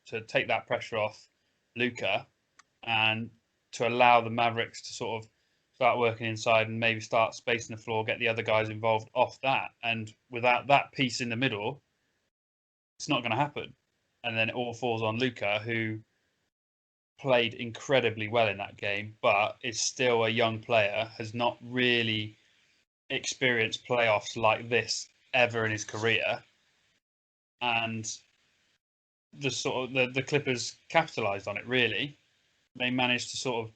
to take that pressure off Luca and to allow the Mavericks to sort of start working inside and maybe start spacing the floor, get the other guys involved off that. And without that piece in the middle, it's not going to happen. And then it all falls on Luca, who played incredibly well in that game, but is still a young player, has not really experienced playoffs like this ever in his career. And the Clippers capitalized on it, really. They managed to sort of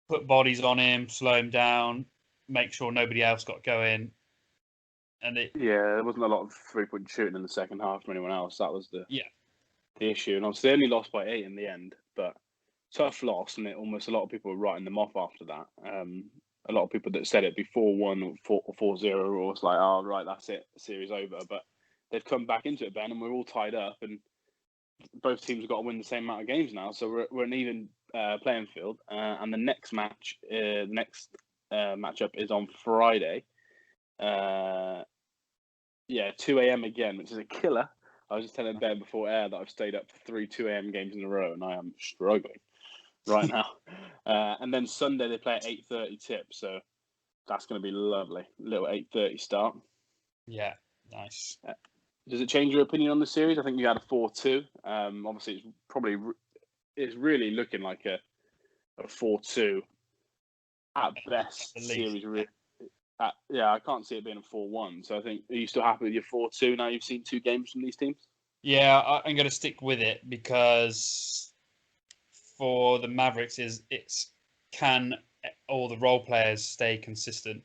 put bodies on him, slow him down, make sure nobody else got going. And there wasn't a lot of 3-point shooting in the second half from anyone else. That was the issue. And obviously they only lost by 8 in the end, but tough loss, and almost a lot of people were writing them off after that. A lot of people that said it before 1 or 4-0 was like, oh, right, that's it, series over. But they've come back into it, Ben, and we're all tied up, and both teams have got to win the same amount of games now. So we're an even playing field. And the next match, matchup is on Friday. 2 a.m. again, which is a killer. I was just telling Ben before air that I've stayed up for 3 2 a.m. games in a row, and I am struggling right now. And then Sunday they play at 8:30 tip, so that's going to be lovely. Little 8:30 start. Yeah, nice. Does it change your opinion on the series? I think you had a 4-2. Obviously, it's really looking like a 4-2 at best series. I can't see it being a 4-1. So I think, are you still happy with your 4-2 now you've seen 2 games from these teams? Yeah, I'm going to stick with it because for the Mavericks, can all the role players stay consistent?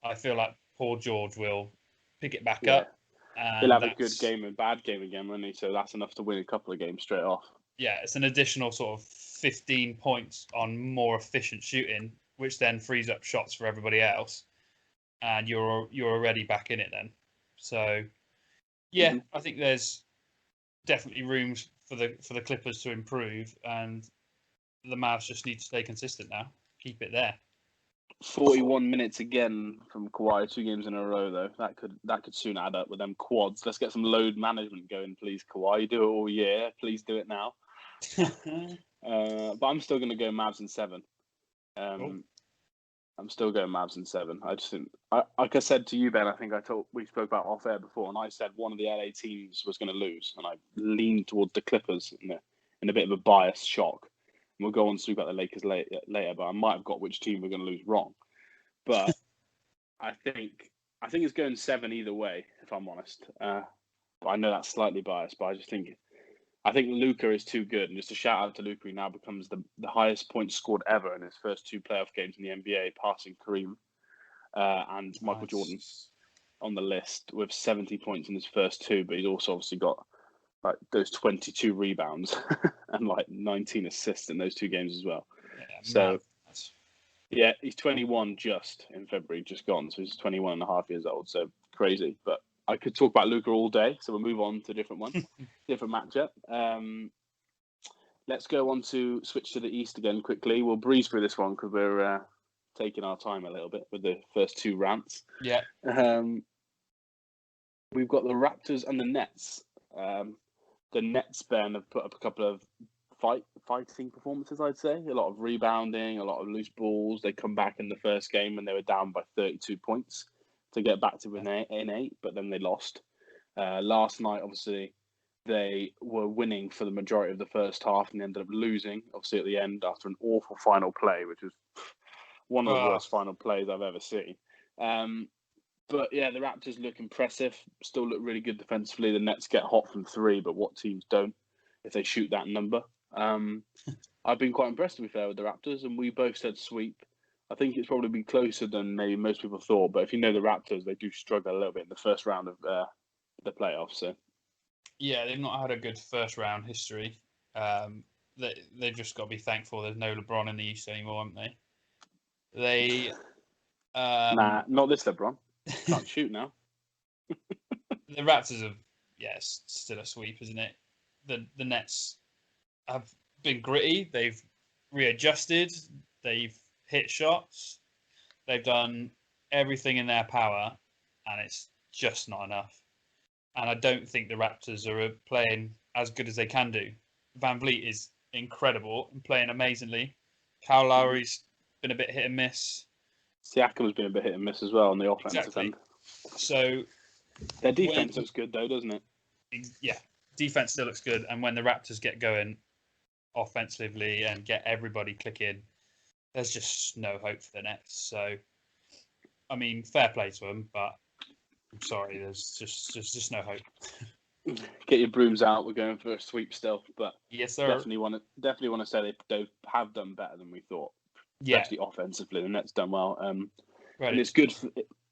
I feel like Paul George will pick it back up. And he'll have a good game and bad game again, won't he? So that's enough to win a couple of games straight off. Yeah, it's an additional sort of 15 points on more efficient shooting, which then frees up shots for everybody else. And you're already back in it then. So, I think there's definitely room for the Clippers to improve, and the Mavs just need to stay consistent now. Keep it there. 41 minutes again from Kawhi, 2 games in a row though. That could soon add up with them quads. Let's get some load management going, please, Kawhi. You do it all year. Please do it now. But I'm still going to go Mavs in 7. I'm still going Mavs in 7. I just think, like I said to you, Ben, I think we spoke about off air before, and I said one of the LA teams was going to lose, and I leaned towards the Clippers in a bit of a biased shock. And we'll go on to speak about the Lakers later, but I might have got which team we're going to lose wrong. But I think it's going 7 either way, if I'm honest. But I know that's slightly biased, but I think Luca is too good. And just a shout out to Luca, he now becomes the highest points scored ever in his first 2 playoff games in the NBA, passing Kareem and Michael Jordan on the list with 70 points in his first 2. But he's also obviously got like those 22 rebounds and like 19 assists in those 2 games as well. He's 21 just in February, just gone. So he's 21 and a half years old. So crazy. But I could talk about Luca all day. So we'll move on to a different one, different matchup. Let's go on to switch to the East again quickly. We'll breeze through this one because we're taking our time a little bit with the first two rants. Yeah. We've got the Raptors and the Nets. The Nets, Ben, have put up a couple of fighting performances, I'd say. A lot of rebounding, a lot of loose balls. They come back in the first game when they were down by 32 points to get back to an 8, but then they lost. Last night, obviously, they were winning for the majority of the first half and ended up losing, obviously, at the end after an awful final play, which was one of the worst final plays I've ever seen. But yeah, the Raptors look impressive, still look really good defensively. The Nets get hot from three, but what teams don't if they shoot that number? I've been quite impressed, to be fair, with the Raptors, and we both said sweep. I think it's probably been closer than maybe most people thought, but if you know the Raptors, they do struggle a little bit in the first round of the playoffs. So yeah, they've not had a good first round history. They've just got to be thankful there's no LeBron in the East anymore, haven't they? They nah, not this LeBron. Can't shoot now. The Raptors have, it's still a sweep, isn't it? The Nets have been gritty. They've readjusted. They've hit shots. They've done everything in their power, and it's just not enough. And I don't think the Raptors are playing as good as they can do. Van Vliet is incredible and playing amazingly. Kyle Lowry's been a bit hit and miss. Siakam's been a bit hit and miss as well on the offensive end. So their defense looks good, though, doesn't it? Yeah, defense still looks good. And when the Raptors get going offensively and get everybody clicking, there's just no hope for the Nets. So, I mean, fair play to them, but I'm sorry, there's just no hope. Get your brooms out. We're going for a sweep still, but yes, sir. Definitely want to say they have done better than we thought. Especially offensively, the Nets done well. And it's good.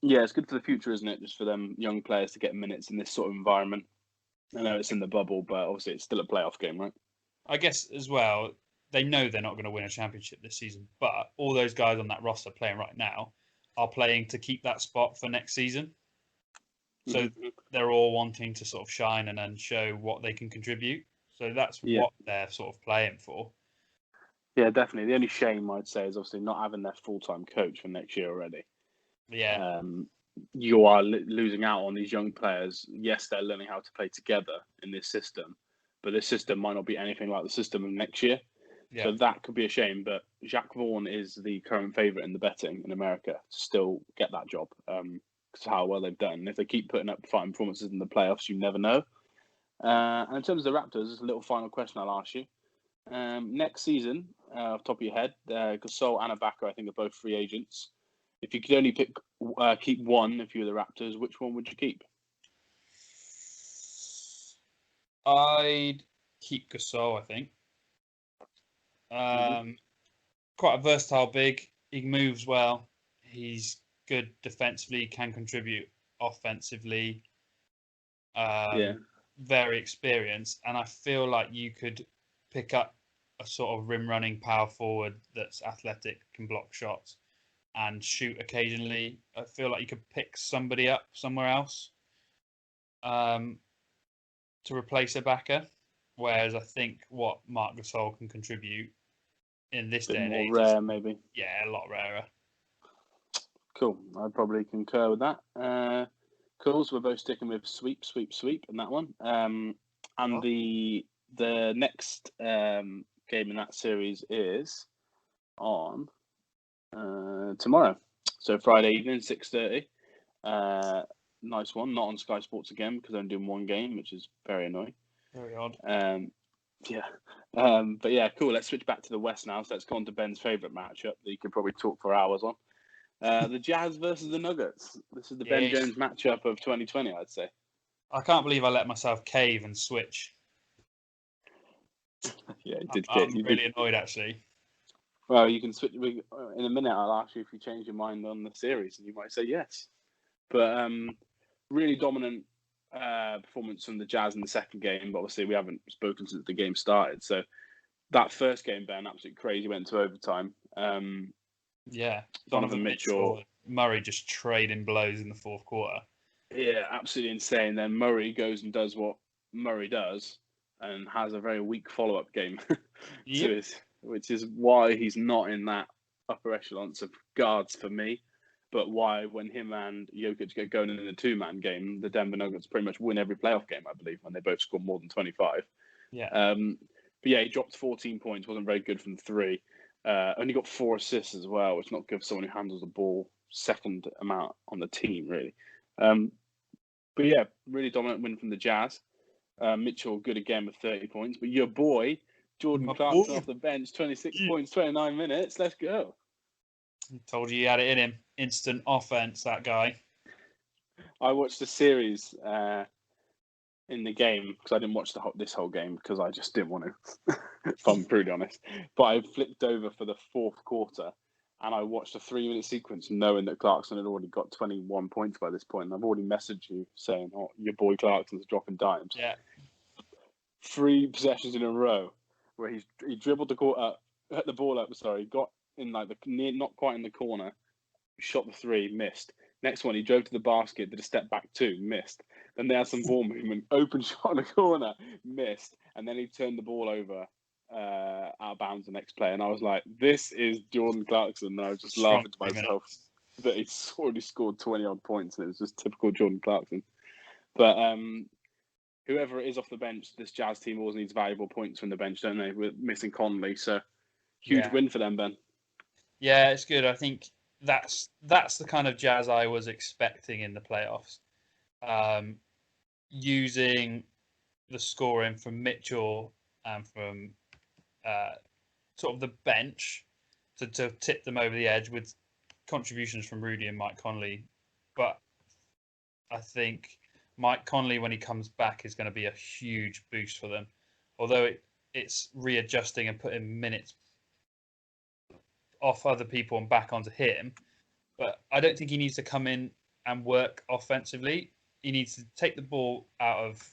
It's good for the future, isn't it? Just for them young players to get minutes in this sort of environment. I know it's in the bubble, but obviously it's still a playoff game, right? I guess as well, they know they're not going to win a championship this season, but all those guys on that roster playing right now are playing to keep that spot for next season. So they're all wanting to sort of shine and then show what they can contribute. So that's what they're sort of playing for. Yeah, definitely. The only shame I'd say is obviously not having their full-time coach for next year already. Yeah. You are losing out on these young players. Yes, they're learning how to play together in this system, but this system might not be anything like the system of next year. Yeah. So that could be a shame. But Jacques Vaughn is the current favourite in the betting in America to still get that job. Because how well they've done. If they keep putting up fighting performances in the playoffs, you never know. And in terms of the Raptors, there's a little final question I'll ask you. Next season, off the top of your head, Gasol and Ibaka, I think, are both free agents. If you could only keep one if you were the Raptors, which one would you keep? I'd keep Gasol, I think. Quite a versatile big. He moves well. He's good defensively, can contribute offensively. Very experienced. And I feel like you could pick up a sort of rim running power forward that's athletic, can block shots and shoot occasionally. I feel like you could pick somebody up somewhere else to replace Ibaka. Whereas I think what Marc Gasol can contribute in this day and age is rare, maybe. Yeah, a lot rarer. Cool. I'd probably concur with that. Cool. So we're both sticking with sweep in that one. And the next game in that series is on tomorrow. So Friday evening, 6:30. Nice one. Not on Sky Sports again because I'm doing one game, which is very annoying. Very odd. But yeah, cool. Let's switch back to the West now. So let's go on to Ben's favourite matchup that you could probably talk for hours on. The Jazz versus the Nuggets. This is the Ben Jones matchup of 2020, I'd say. I can't believe I let myself cave and switch. Yeah, I'm really annoyed, actually. Well, you can switch. In a minute, I'll ask you if you change your mind on the series, and you might say yes. But really dominant performance from the Jazz in the second game. But obviously, we haven't spoken since the game started. So that first game, Ben, absolutely crazy. Went to overtime. Donovan Mitchell. Murray just trading blows in the fourth quarter. Yeah, absolutely insane. Then Murray goes and does what Murray does and has a very weak follow-up game to his, which is why he's not in that upper echelons of guards for me. But why, when him and Jokic get going in a two-man game, the Denver Nuggets pretty much win every playoff game, I believe, when they both score more than 25. Yeah. But yeah, he dropped 14 points, wasn't very good from three. Only got 4 assists as well, which is not good for someone who handles the ball second amount on the team, really. But yeah, really dominant win from the Jazz. Mitchell, good again with 30 points. But your boy, Jordan Clarkson off the bench, 26 points, 29 minutes. Let's go. I told you he had it in him. Instant offense, that guy. I watched the series in the game because I didn't watch this whole game because I just didn't want to, if I'm brutally honest. But I flipped over for the fourth quarter and I watched a 3-minute sequence knowing that Clarkson had already got 21 points by this point. And I've already messaged you saying, oh, your boy Clarkson's dropping dimes. Yeah. 3 possessions in a row where he dribbled the ball up, got in like not quite in the corner, shot the 3, missed. Next one, he drove to the basket, did a step back 2, missed. Then they had some ball movement, open shot in the corner, missed. And then he turned the ball over out of bounds the next play. And I was like, this is Jordan Clarkson. And I was just laughing to myself that he's already scored 20-odd points. And it was just typical Jordan Clarkson. But whoever it is off the bench, this Jazz team always needs valuable points from the bench, don't they? We're missing Conley. So huge win for them, Ben. Yeah, it's good. I think that's the kind of Jazz I was expecting in the playoffs. Using the scoring from Mitchell and from sort of the bench to tip them over the edge with contributions from Rudy and Mike Conley. But I think Mike Conley, when he comes back, is going to be a huge boost for them. Although it's readjusting and putting minutes off other people and back onto him. But I don't think he needs to come in and work offensively. He needs to take the ball out of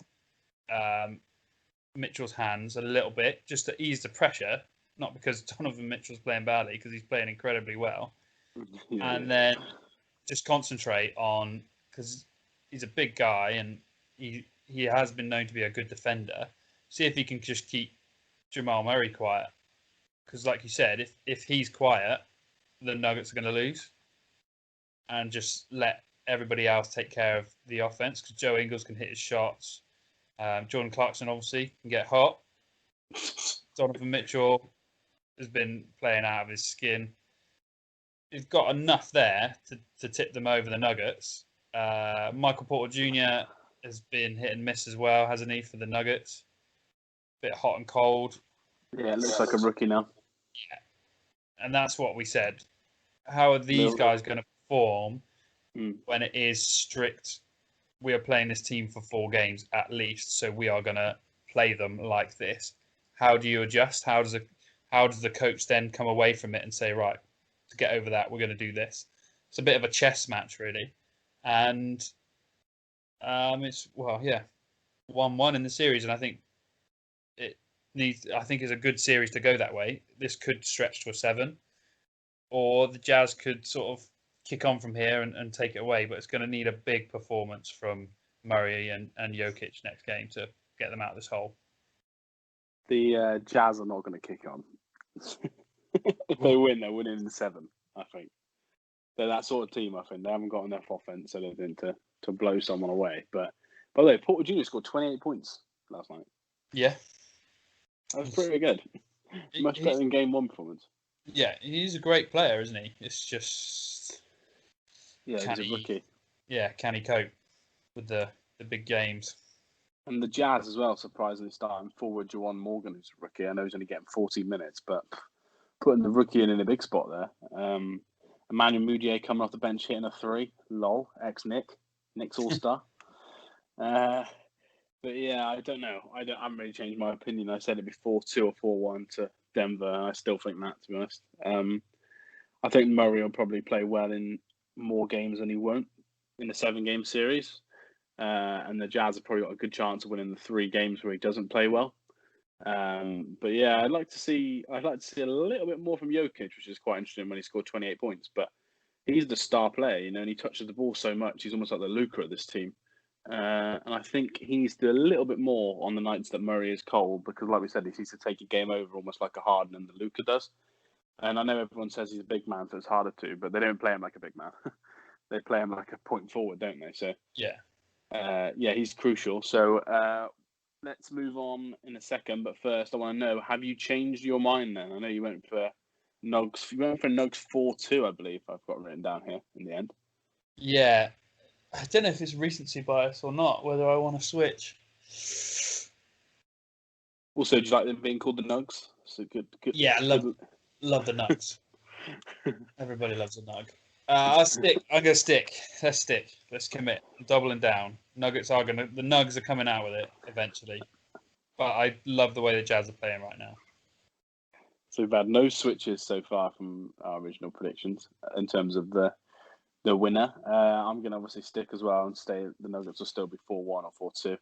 Mitchell's hands a little bit just to ease the pressure, not because Donovan Mitchell's playing badly, because he's playing incredibly well. And then just concentrate on, because he's a big guy and he has been known to be a good defender. See if he can just keep Jamal Murray quiet. Because like you said, if he's quiet, the Nuggets are going to lose. And just let everybody else take care of the offense, because Joe Ingles can hit his shots. Jordan Clarkson obviously can get hot. Donovan Mitchell has been playing out of his skin. He's got enough there to tip them over the Nuggets. Michael Porter Jr. has been hit and miss as well, hasn't he, for the Nuggets? Bit hot and cold. Yeah, it looks like a rookie now. Yeah. And that's what we said. How are these guys going to perform when it is strict? We are playing this team for 4 games at least, so we are going to play them like this. How do you adjust? How does the coach then come away from it and say, right, to get over that, we're going to do this? It's a bit of a chess match, really. And it's 1-1 in the series, and I think it's a good series to go that way. This could stretch to a 7, or the Jazz could sort of kick on from here and take it away. But it's going to need a big performance from Murray and Jokic next game to get them out of this hole. The Jazz are not going to kick on. If they win, they're winning in 7, I think. They're that sort of team, I think. They haven't got enough offense, I don't think, to blow someone away. But by the way, Porter Jr. scored 28 points last night. Yeah. That was pretty good. Much better than Game 1 performance. Yeah, he's a great player, isn't he? It's just... Yeah, he's a rookie. Yeah, can he cope with the big games? And the Jazz as well, surprisingly, starting forward Juwan Morgan, who's a rookie. I know he's only getting 40 minutes, but putting the rookie in a big spot there. Emmanuel Mudiay coming off the bench hitting a 3. Lol, ex-Nick. Nick's all-star. But yeah, I don't know. I haven't really changed my opinion. I said it before, 2 or 4-1 to Denver. And I still think that, to be honest. I think Murray will probably play well in more games than he won't in the 7-game series. And the Jazz have probably got a good chance of winning the 3 games where he doesn't play well. But yeah, I'd like to see a little bit more from Jokic, which is quite interesting when he scored 28 points. But he's the star player, and he touches the ball so much. He's almost like the Luka of this team. And I think he needs to do a little bit more on the nights that Murray is cold, because like we said, he needs to take a game over almost like a Harden and the Luka does. And I know everyone says he's a big man, so it's harder to, but they don't play him like a big man. They play him like a point forward, don't they? So yeah, he's crucial. So let's move on in a second. But first, I want to know: have you changed your mind? Then I know you went for Nugs. You went for Nugs 4-2, I believe. I've got written down here in the end. Yeah. I don't know if it's recency bias or not, whether I want to switch. Also, do you like them being called the Nugs? So good. Yeah, I love the Nugs. Everybody loves a Nug. I'll stick. I'm gonna stick. Let's stick. Let's commit. I'm doubling down. The Nugs are coming out with it eventually. But I love the way the Jazz are playing right now. So we've had no switches so far from our original predictions in terms of the winner. I'm going to obviously stick as well and stay. The Nuggets will still be 4-1 or 4-2.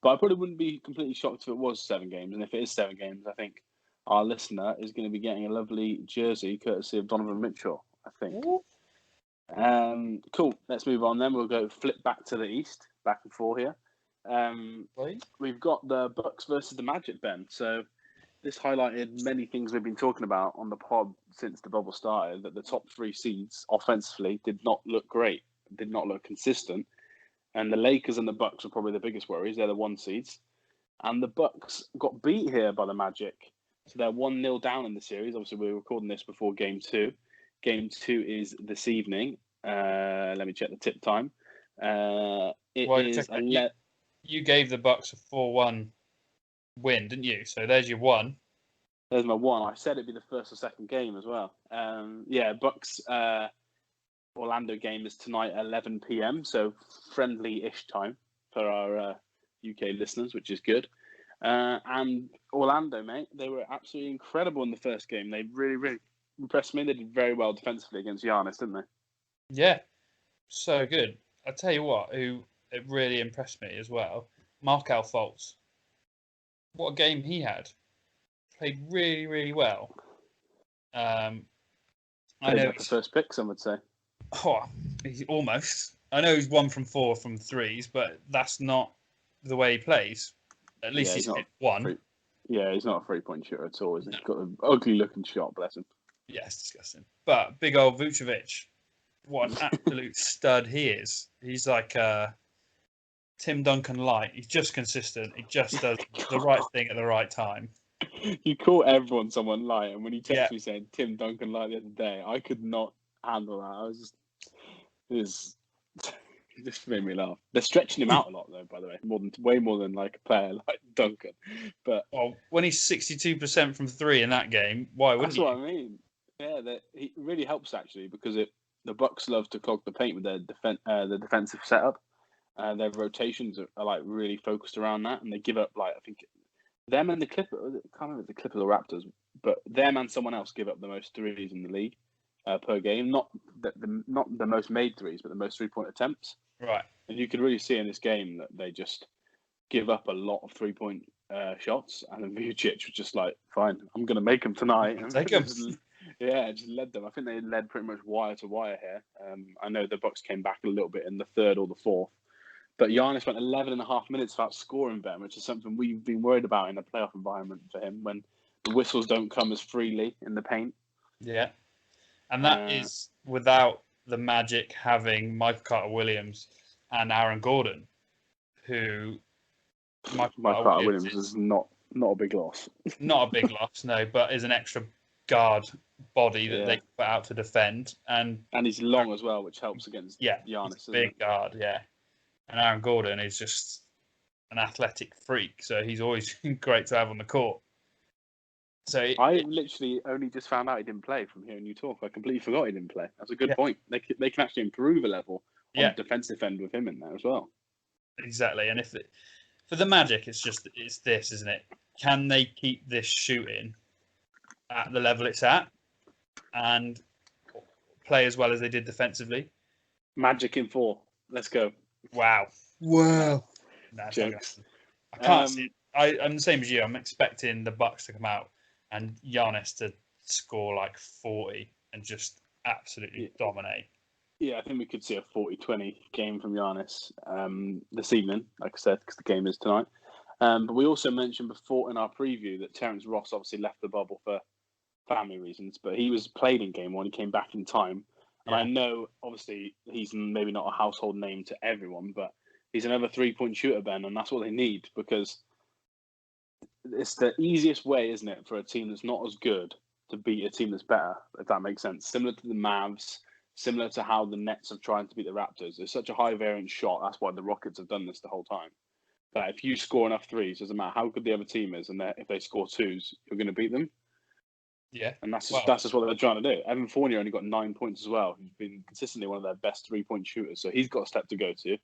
But I probably wouldn't be completely shocked if it was 7 games. And if it is 7 games, I think our listener is going to be getting a lovely jersey courtesy of Donovan Mitchell, I think. Cool. Let's move on then. We'll go flip back to the East, back and forth here. We've got the Bucks versus the Magic, Ben. So this highlighted many things we've been talking about on the pod since the bubble started, that the top 3 seeds offensively did not look great, did not look consistent. And the Lakers and the Bucks were probably the biggest worries. They're the 1 seeds. And the Bucks got beat here by the Magic. So they're 1-0 down in the series. Obviously, we're recording this before Game 2. Game 2 is this evening. Let me check the tip time. You gave the Bucks a 4-1 win, didn't you? So there's your 1. There's my 1. I said it'd be the first or second game as well. Bucks Orlando game is tonight at 11 p.m. So friendly-ish time for our UK listeners, which is good. And Orlando, mate, they were absolutely incredible in the first game. They really, really impressed me. They did very well defensively against Giannis, didn't they? Yeah, so good. I'll tell you what, who it really impressed me as well, Markelle Fultz. What a game he had. Played really, really well. I know like the first pick, some would say. Oh, he's almost. I know he's 1 from 4 from threes, but that's not the way he plays. At least he's hit 1. He's not a 3-point shooter at all. He's got an ugly-looking shot, bless him. Yeah, it's disgusting. But big old Vucevic, what an absolute stud he is. He's like Tim Duncan light. He's just consistent. He just does the right thing at the right time. You call everyone someone light, and when you text me saying Tim Duncan light the other day, I could not handle that. I was just, it just made me laugh. They're stretching him out a lot, though. By the way, way more than like a player like Duncan. But when he's 62% from 3 in that game, why wouldn't you? That's what I mean. Yeah, he really helps actually, because the Bucks love to clog the paint with their the defensive setup. Their rotations are like really focused around that, and they give up like I think them and the Clippers. I can't remember the Clippers or Raptors, but them and someone else give up the most threes in the league per game. Not the most made threes, but the most 3-point attempts. Right. And you could really see in this game that they just give up a lot of 3-point shots, and then Vucic was just like, "Fine, I'm going to make them tonight." And take them. Just led them. I think they led pretty much wire to wire here. I know the Bucks came back a little bit in the 3rd or the 4th. But Giannis went 11 and a half minutes without scoring them, which is something we've been worried about in a playoff environment for him, when the whistles don't come as freely in the paint. Yeah. And that is without the Magic having Michael Carter-Williams and Aaron Gordon, who... Michael Carter-Williams is not a big loss. Not a big loss, no, but is an extra guard body that they can put out to defend. And he's long as well, which helps against Giannis. He's a big guard, yeah. And Aaron Gordon is just an athletic freak, so he's always great to have on the court. So I literally only just found out he didn't play from hearing you talk. I completely forgot he didn't play. That's a good point. They can actually improve a level on the defensive end with him in there as well. Exactly. And for the Magic, it's this, isn't it? Can they keep this shooting at the level it's at and play as well as they did defensively? Magic in 4. Let's go. Wow. No, I can't see it. I'm the same as you. I'm expecting the Bucks to come out and Giannis to score like 40 and just absolutely dominate. Yeah, I think we could see a 40-20 game from Giannis this evening, like I said, because the game is tonight. But we also mentioned before in our preview that Terence Ross obviously left the bubble for family reasons, but he was played in game one. He came back in time. And Yeah. I know, obviously, he's maybe not a household name to everyone, but he's another 3-point shooter, Ben, and that's what they need because it's the easiest way, isn't it, for a team that's not as good to beat a team that's better, if that makes sense. Similar to the Mavs, similar to how the Nets have tried to beat the Raptors. It's such a high variance shot. That's why the Rockets have done this the whole time. But if you score enough threes, doesn't matter how good the other team is, and if they score twos, you're going to beat them. Yeah. And that's just what they're trying to do. Evan Fournier only got 9 points as well. He's been consistently one of their best 3-point shooters, so he's got a step to go to.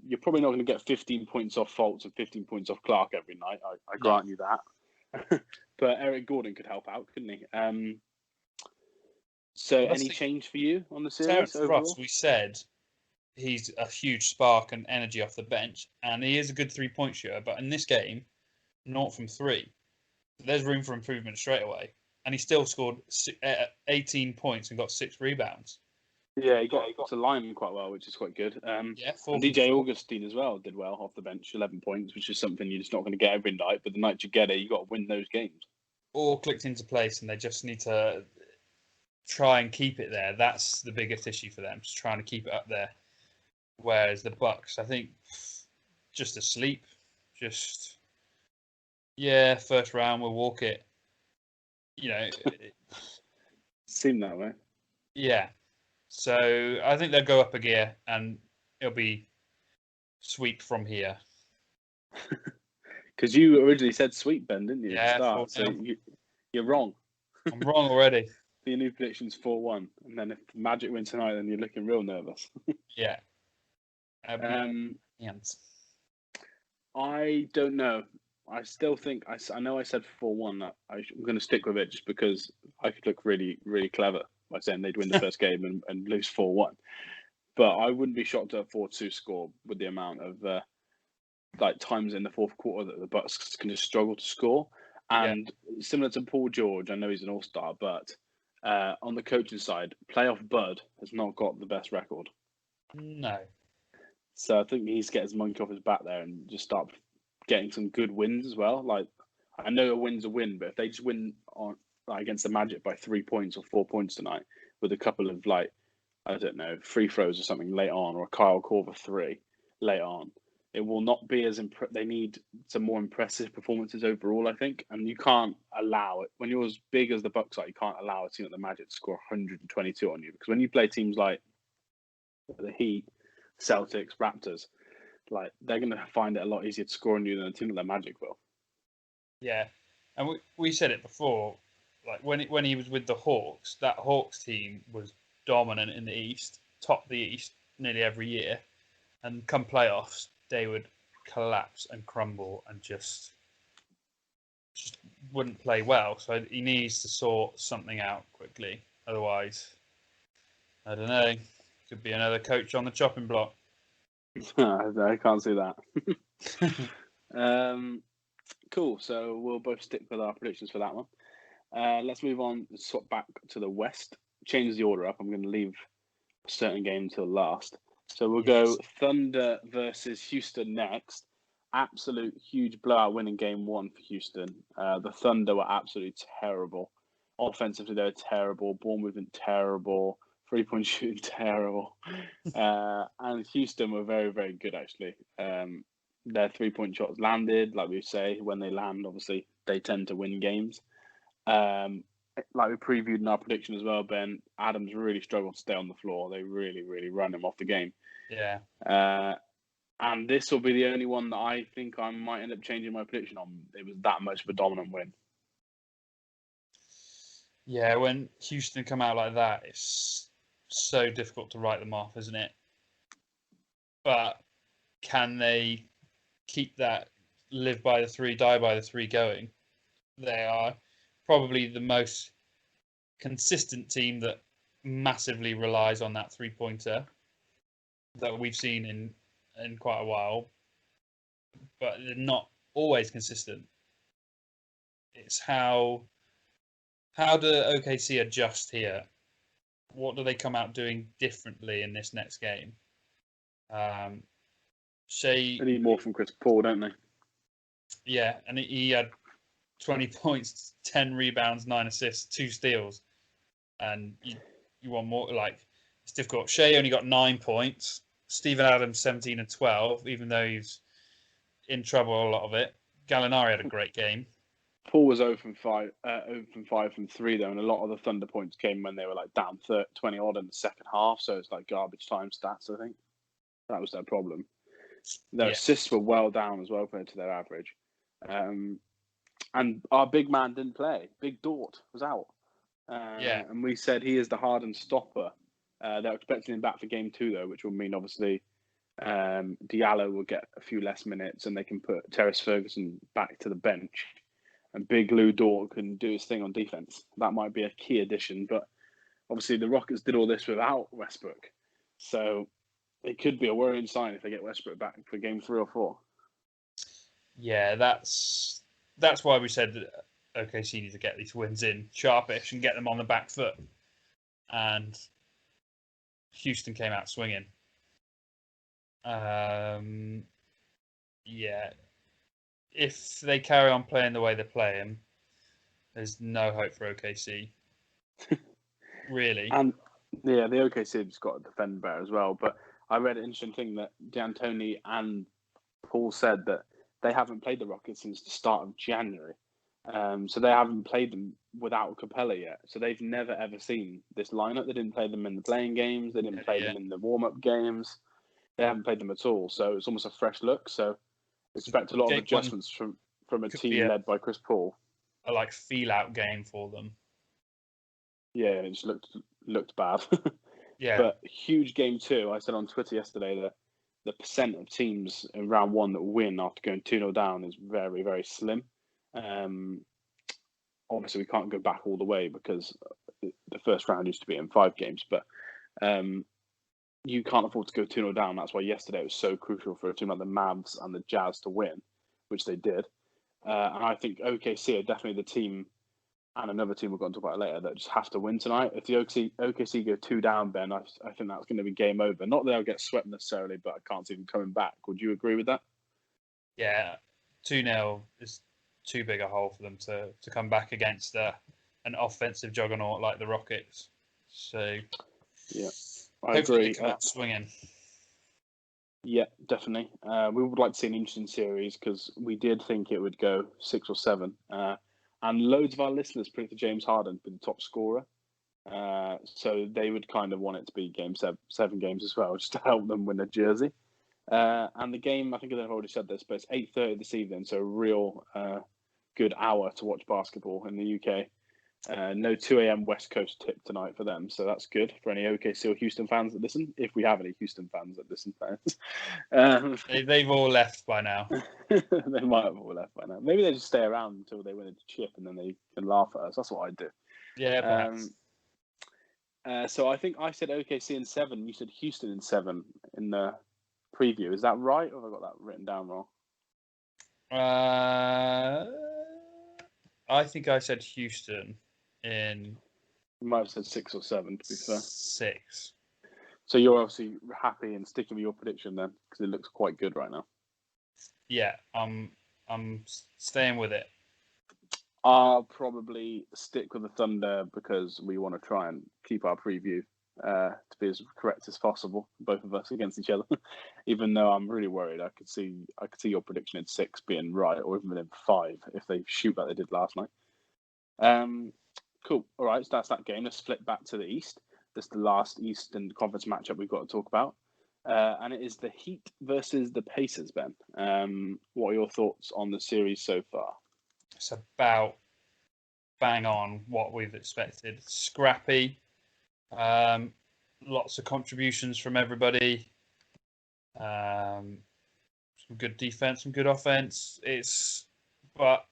You're probably not going to get 15 points off Fultz and 15 points off Clark every night. I grant you that. But Eric Gordon could help out, couldn't he? So any change for you on the series Terrence overall? Ross, we said he's a huge spark and energy off the bench, and he is a good 3-point shooter. But in this game, not from 3. There's room for improvement straight away. And he still scored 18 points and got 6 rebounds. Yeah, he got to line quite well, which is quite good. And DJ Augustine as well did well off the bench, 11 points, which is something you're just not going to get every night. But the night you get it, you got to win those games. All clicked into place, and they just need to try and keep it there. That's the biggest issue for them, just trying to keep it up there. Whereas the Bucks, I think, just asleep, first round we'll walk it. Seemed that way. Yeah. So I think they'll go up a gear, and it'll be sweep from here. Because you originally said sweep, Ben, didn't you? Yeah. At the start, so you're wrong. I'm wrong already. Your new prediction's 4-1, and then if Magic win tonight, then you're looking real nervous. Yeah. I don't know. I still think I know I said 4-1. I'm going to stick with it just because I could look really, really clever by saying they'd win the first game and lose 4-1. But I wouldn't be shocked at a 4-2 score with the amount of times in the fourth quarter that the Bucks can just struggle to score. And similar to Paul George, I know he's an all-star, but on the coaching side, playoff Bud has not got the best record. No. So I think he needs to get his monkey off his back there and just start getting some good wins as well. Like, I know a win's a win, but if they just win on against the Magic by 3 points or 4 points tonight with a couple of free throws or something late on, or a Kyle Korver 3 late on, it will not be as they need some more impressive performances overall, I think. And you can't allow it when you're as big as the Bucks are. You can't allow a team like the Magic to score 122 on you, because when you play teams like the Heat, Celtics, Raptors, they're going to find it a lot easier to score on you than a team like the Magic will. Yeah, and we said it before. Like when he was with the Hawks, that Hawks team was dominant in the East, top the East nearly every year, and come playoffs, they would collapse and crumble and just wouldn't play well. So he needs to sort something out quickly. Otherwise, I don't know. Could be another coach on the chopping block. I can't see that. Cool. So we'll both stick with our predictions for that one. Let's move on. Swap back to the West. Change the order up. I'm going to leave a certain game until last. So we'll go Thunder versus Houston next. Absolute huge blowout win in game one for Houston. The Thunder were absolutely terrible. Offensively, they were terrible. Ball movement, terrible. 3-point shooting, terrible. And Houston were very, very good, actually. Their 3-point shots landed, like we say. When they land, obviously, they tend to win games. Like we previewed in our prediction as well, Ben, Adams really struggled to stay on the floor. They really, really run him off the game. Yeah. And this will be the only one that I think I might end up changing my prediction on. It was that much of a dominant win. Yeah, when Houston come out like that, it's so difficult to write them off, isn't it? But can they keep that live by the 3, die by the 3 going? They are probably the most consistent team that massively relies on that 3-pointer that we've seen in quite a while, but they're not always consistent. It's how do OKC adjust here? What do they come out doing differently in this next game? They need more from Chris Paul, don't they? Yeah, and he had 20 points, 10 rebounds, 9 assists, 2 steals, and you want more. Like, it's difficult. Shea only got 9 points. Steven Adams 17 and 12, even though he's in trouble a lot of it. Gallinari had a great game. Paul was 0 from 5, 0 from 5 from 3 though, and a lot of the Thunder points came when they were like down 20 odd in the second half. So it's like garbage time stats. I think that was their problem. Their assists were well down as well compared to their average. And our big man didn't play. Big Dort was out. And we said he is the hardened stopper. They're expecting him back for game 2 though, which will mean obviously Diallo will get a few less minutes, and they can put Terrence Ferguson back to the bench. And Big Lou Dort can do his thing on defense. That might be a key addition, but obviously the Rockets did all this without Westbrook. So it could be a worrying sign if they get Westbrook back for game 3 or 4. Yeah, that's why we said that OKC need to get these wins in sharpish and get them on the back foot. And Houston came out swinging. Yeah. If they carry on playing the way they're playing, there's no hope for OKC. Really. And yeah, the OKC have just got to defend better as well. But I read an interesting thing that D'Antoni and Paul said that they haven't played the Rockets since the start of January. So they haven't played them without Capella yet. So they've never, ever seen this lineup. They didn't play them in the playing games. They didn't play them in the warm-up games. They haven't played them at all. So it's almost a fresh look. So expect a lot of adjustments from a team led by Chris Paul. A like feel-out game for them. Yeah, it just looked bad. Yeah. But huge game 2. I said on Twitter yesterday that the percent of teams in round 1 that win after going 2-0 down is very, very slim. Obviously, we can't go back all the way because the first round used to be in 5 games. But you can't afford to go 2-0 down. That's why yesterday it was so crucial for a team like the Mavs and the Jazz to win, which they did. And I think OKC are definitely the team, and another team we're going to talk about later, that just have to win tonight. If the OKC go 2 down, Ben, I think that's going to be game over. Not that they'll get swept necessarily, but I can't see them coming back. Would you agree with that? Yeah, 2-0 is too big a hole for them to come back against an offensive juggernaut like the Rockets. So yeah, I agree. Come out swinging. Yeah, definitely. We would like to see an interesting series because we did think it would go 6 or 7. And loads of our listeners predicted James Harden to be the top scorer. So they would kind of want it to be game 7 games as well, just to help them win a jersey. And the game, I think I've already said this, but it's 8:30 this evening, so a real good hour to watch basketball in the UK. No 2 a.m. West Coast tip tonight for them, so that's good for any OKC or Houston fans that listen, if we have any Houston fans that listen. They've all left by now. They might have all left by now. Maybe they just stay around until they win a chip and then they can laugh at us. That's what I do. Yeah, perhaps. So I think I said OKC in 7. You said Houston in 7 in the preview. Is that right, or have I got that written down wrong? I think I said Houston in... You might have said 6 or 7, to be fair. 6. So you're obviously happy and sticking with your prediction then, because it looks quite good right now. Yeah, I'm staying with it. I'll probably stick with the Thunder because we want to try and keep our preview to be as correct as possible, both of us against each other. Even though I'm really worried, I could see your prediction in 6 being right, or even in 5 if they shoot like they did last night. Cool. All right, so that's that game. Let's flip back to the East. This is the last Eastern Conference matchup we've got to talk about. And it is the Heat versus the Pacers, Ben. What are your thoughts on the series so far? It's about bang on what we've expected. Scrappy. Lots of contributions from everybody. Some good defense, some good offense. But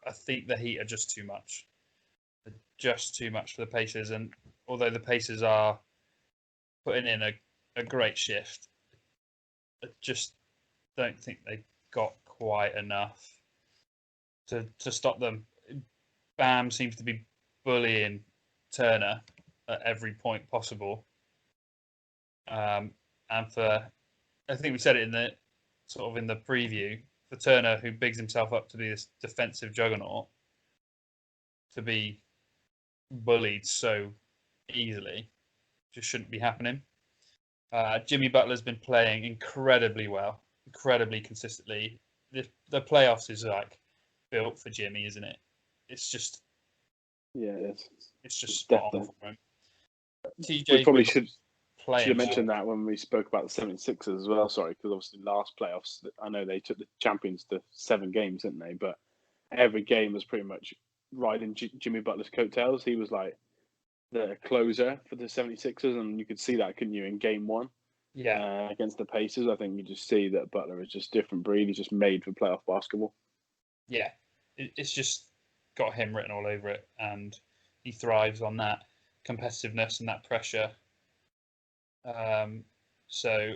I think the Heat are just too much. They're just too much for the Pacers. And although the Pacers are putting in a great shift, I just don't think they got quite enough to stop them. Bam seems to be bullying Turner at every point possible. And I think we said it in the preview, for Turner, who bigs himself up to be this defensive juggernaut, to be bullied so easily, just shouldn't be happening. Jimmy Butler's been playing incredibly well, incredibly consistently. The playoffs is like built for Jimmy, isn't it? It's just it's just spot on for him. We probably should have mentioned that when we spoke about the 76ers as well. Sorry, because obviously last playoffs, I know they took the champions to 7 games, didn't they? But every game was pretty much riding Jimmy Butler's coattails. He was like the closer for the 76ers, and you could see that, couldn't you, in game 1? Yeah. Against the Pacers. I think you just see that Butler is just different breed. He's just made for playoff basketball. Yeah, it's just got him written all over it, and he thrives on that competitiveness and that pressure. So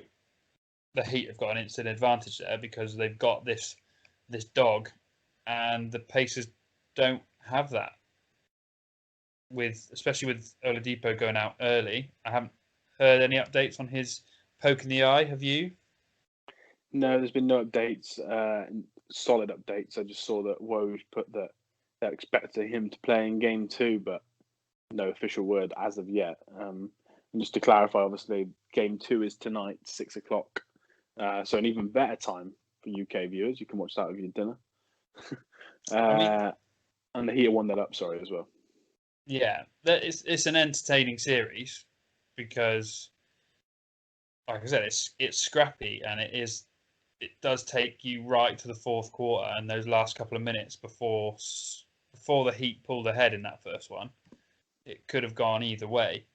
the Heat have got an instant advantage there because they've got this dog, and the Pacers don't have that. Especially with Oladipo going out early, I haven't heard any updates on his poke in the eye. Have you? No, there's been no updates, solid updates. I just saw that Woj put that they're expecting him to play in game 2, but no official word as of yet. And just to clarify, obviously, game 2 is tonight, 6 o'clock. So an even better time for UK viewers. You can watch that with your dinner. And the Heat won that up, sorry, as well. Yeah, it's an entertaining series because, like I said, it's scrappy, and it does take you right to the fourth quarter and those last couple of minutes before the Heat pulled ahead in that first one. It could have gone either way.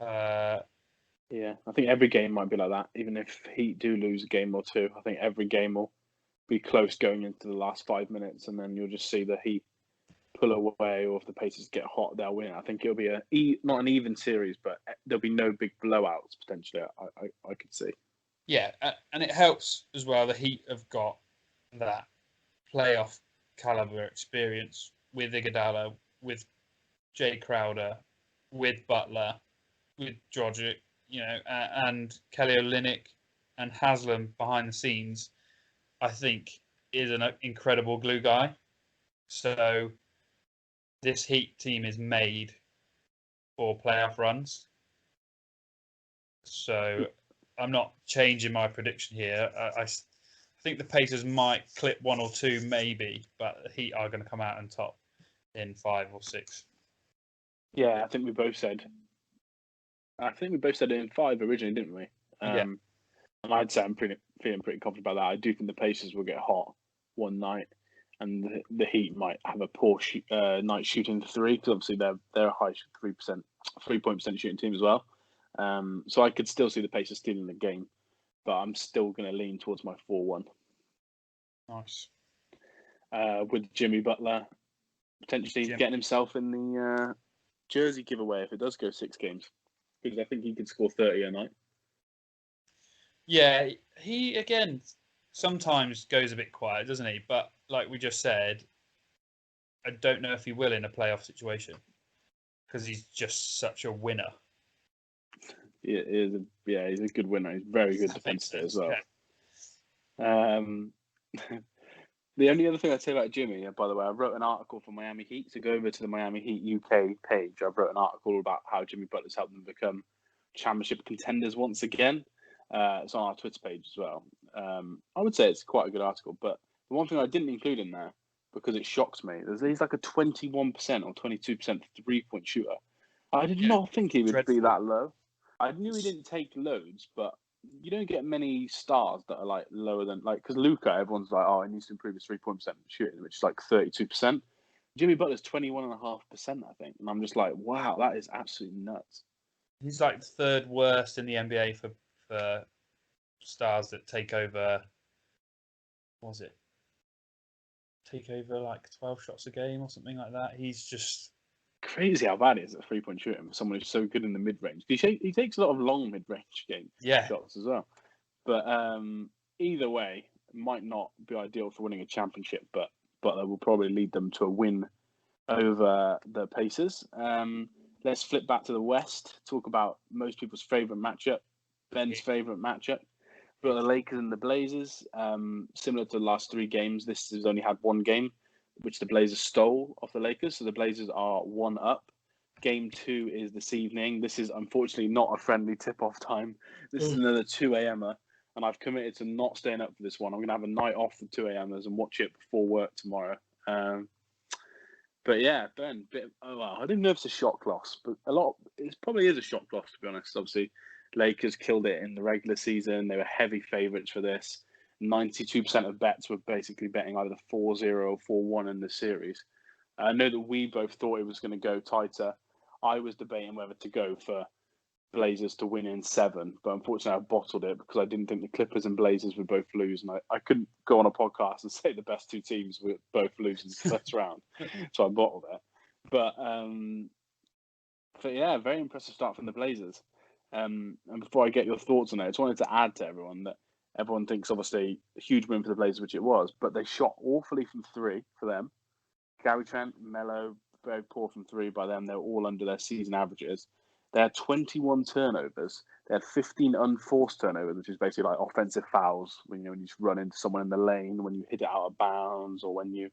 Yeah, I think every game might be like that. Even if Heat do lose a game or two, I think every game will be close going into the last 5 minutes, and then you'll just see the Heat pull away, or if the Pacers get hot, they'll win. I think it'll be not an even series, but there'll be no big blowouts potentially. I could see. Yeah, and it helps as well. The Heat have got that playoff caliber experience with Iguodala, with Jay Crowder, with Butler, with Drogic, and Kelly Olynyk and Haslam behind the scenes. I think is an incredible glue guy. So this Heat team is made for playoff runs. So I'm not changing my prediction here. I think the Pacers might clip 1 or 2, maybe, but the Heat are going to come out on top in 5 or 6. Yeah, I think we both said it in 5 originally, didn't we? Yeah. And I'd say I'm feeling pretty confident about that. I do think the Pacers will get hot one night, and the Heat might have a poor night shooting 3, because obviously they're a high 3-point shooting team as well. So I could still see the Pacers stealing the game, but I'm still going to lean towards my 4-1. Nice. With Jimmy Butler potentially getting himself in the jersey giveaway if it does go 6 games, because I think he could score 30 a night. Yeah, he again sometimes goes a bit quiet, doesn't he? But like we just said, I don't know if he will in a playoff situation because he's just such a winner. He's a good winner. He's very good defensively as well. Yeah. The only other thing I'd say about Jimmy, by the way, I wrote an article for Miami Heat. So go over to the Miami Heat UK page. I wrote an article about how Jimmy Butler's helped them become championship contenders once again. It's on our Twitter page as well. I would say it's quite a good article, but the one thing I didn't include in there, because it shocks me, he's like a 21% or 22% 3-point shooter. I did not think he would be that low. I knew he didn't take loads, but you don't get many stars that are like lower than, like, because Luka, everyone's like, oh, he needs to improve his 3-point percent shooting, which is like 32%. Jimmy Butler's 21.5%, I think, and I'm just like, wow, that is absolutely nuts. He's like the third worst in the NBA for stars that take over. What was it? Take over like 12 shots a game or something like that. He's just crazy how bad it is at 3-point shooting for someone who's so good in the mid-range. He takes a lot of long mid-range shots as well. But either way, it might not be ideal for winning a championship, but that will probably lead them to a win over the Pacers. Let's flip back to the West, talk about most people's favourite matchup, Ben's favourite matchup. But the Lakers and the Blazers, similar to the last 3 games, this has only had one game, which the Blazers stole off the Lakers. So the Blazers are 1 up. Game 2 is this evening. This is unfortunately not a friendly tip-off time. This is another 2 a.m.er, and I've committed to not staying up for this one. I'm going to have a night off for 2 a.m.ers and watch it before work tomorrow. But yeah, Ben, I didn't know if it's a shock loss, but it probably is a shock loss, to be honest. Obviously, Lakers killed it in the regular season. They were heavy favourites for this. 92% of bets were basically betting either 4-0 or 4-1 in the series. I know that we both thought it was going to go tighter. I was debating whether to go for Blazers to win in 7, but unfortunately I bottled it because I didn't think the Clippers and Blazers would both lose, and I couldn't go on a podcast and say the best 2 teams would both lose in the first round, so I bottled it. But yeah, very impressive start from the Blazers. And before I get your thoughts on it, I just wanted to add to everyone that everyone thinks obviously a huge win for the Blazers, which it was, but they shot awfully from 3 for them. Gary Trent, Melo, very poor from 3 by them. They're all under their season averages. They had 21 turnovers. They had 15 unforced turnovers, which is basically like offensive fouls when you just run into someone in the lane, when you hit it out of bounds, or when you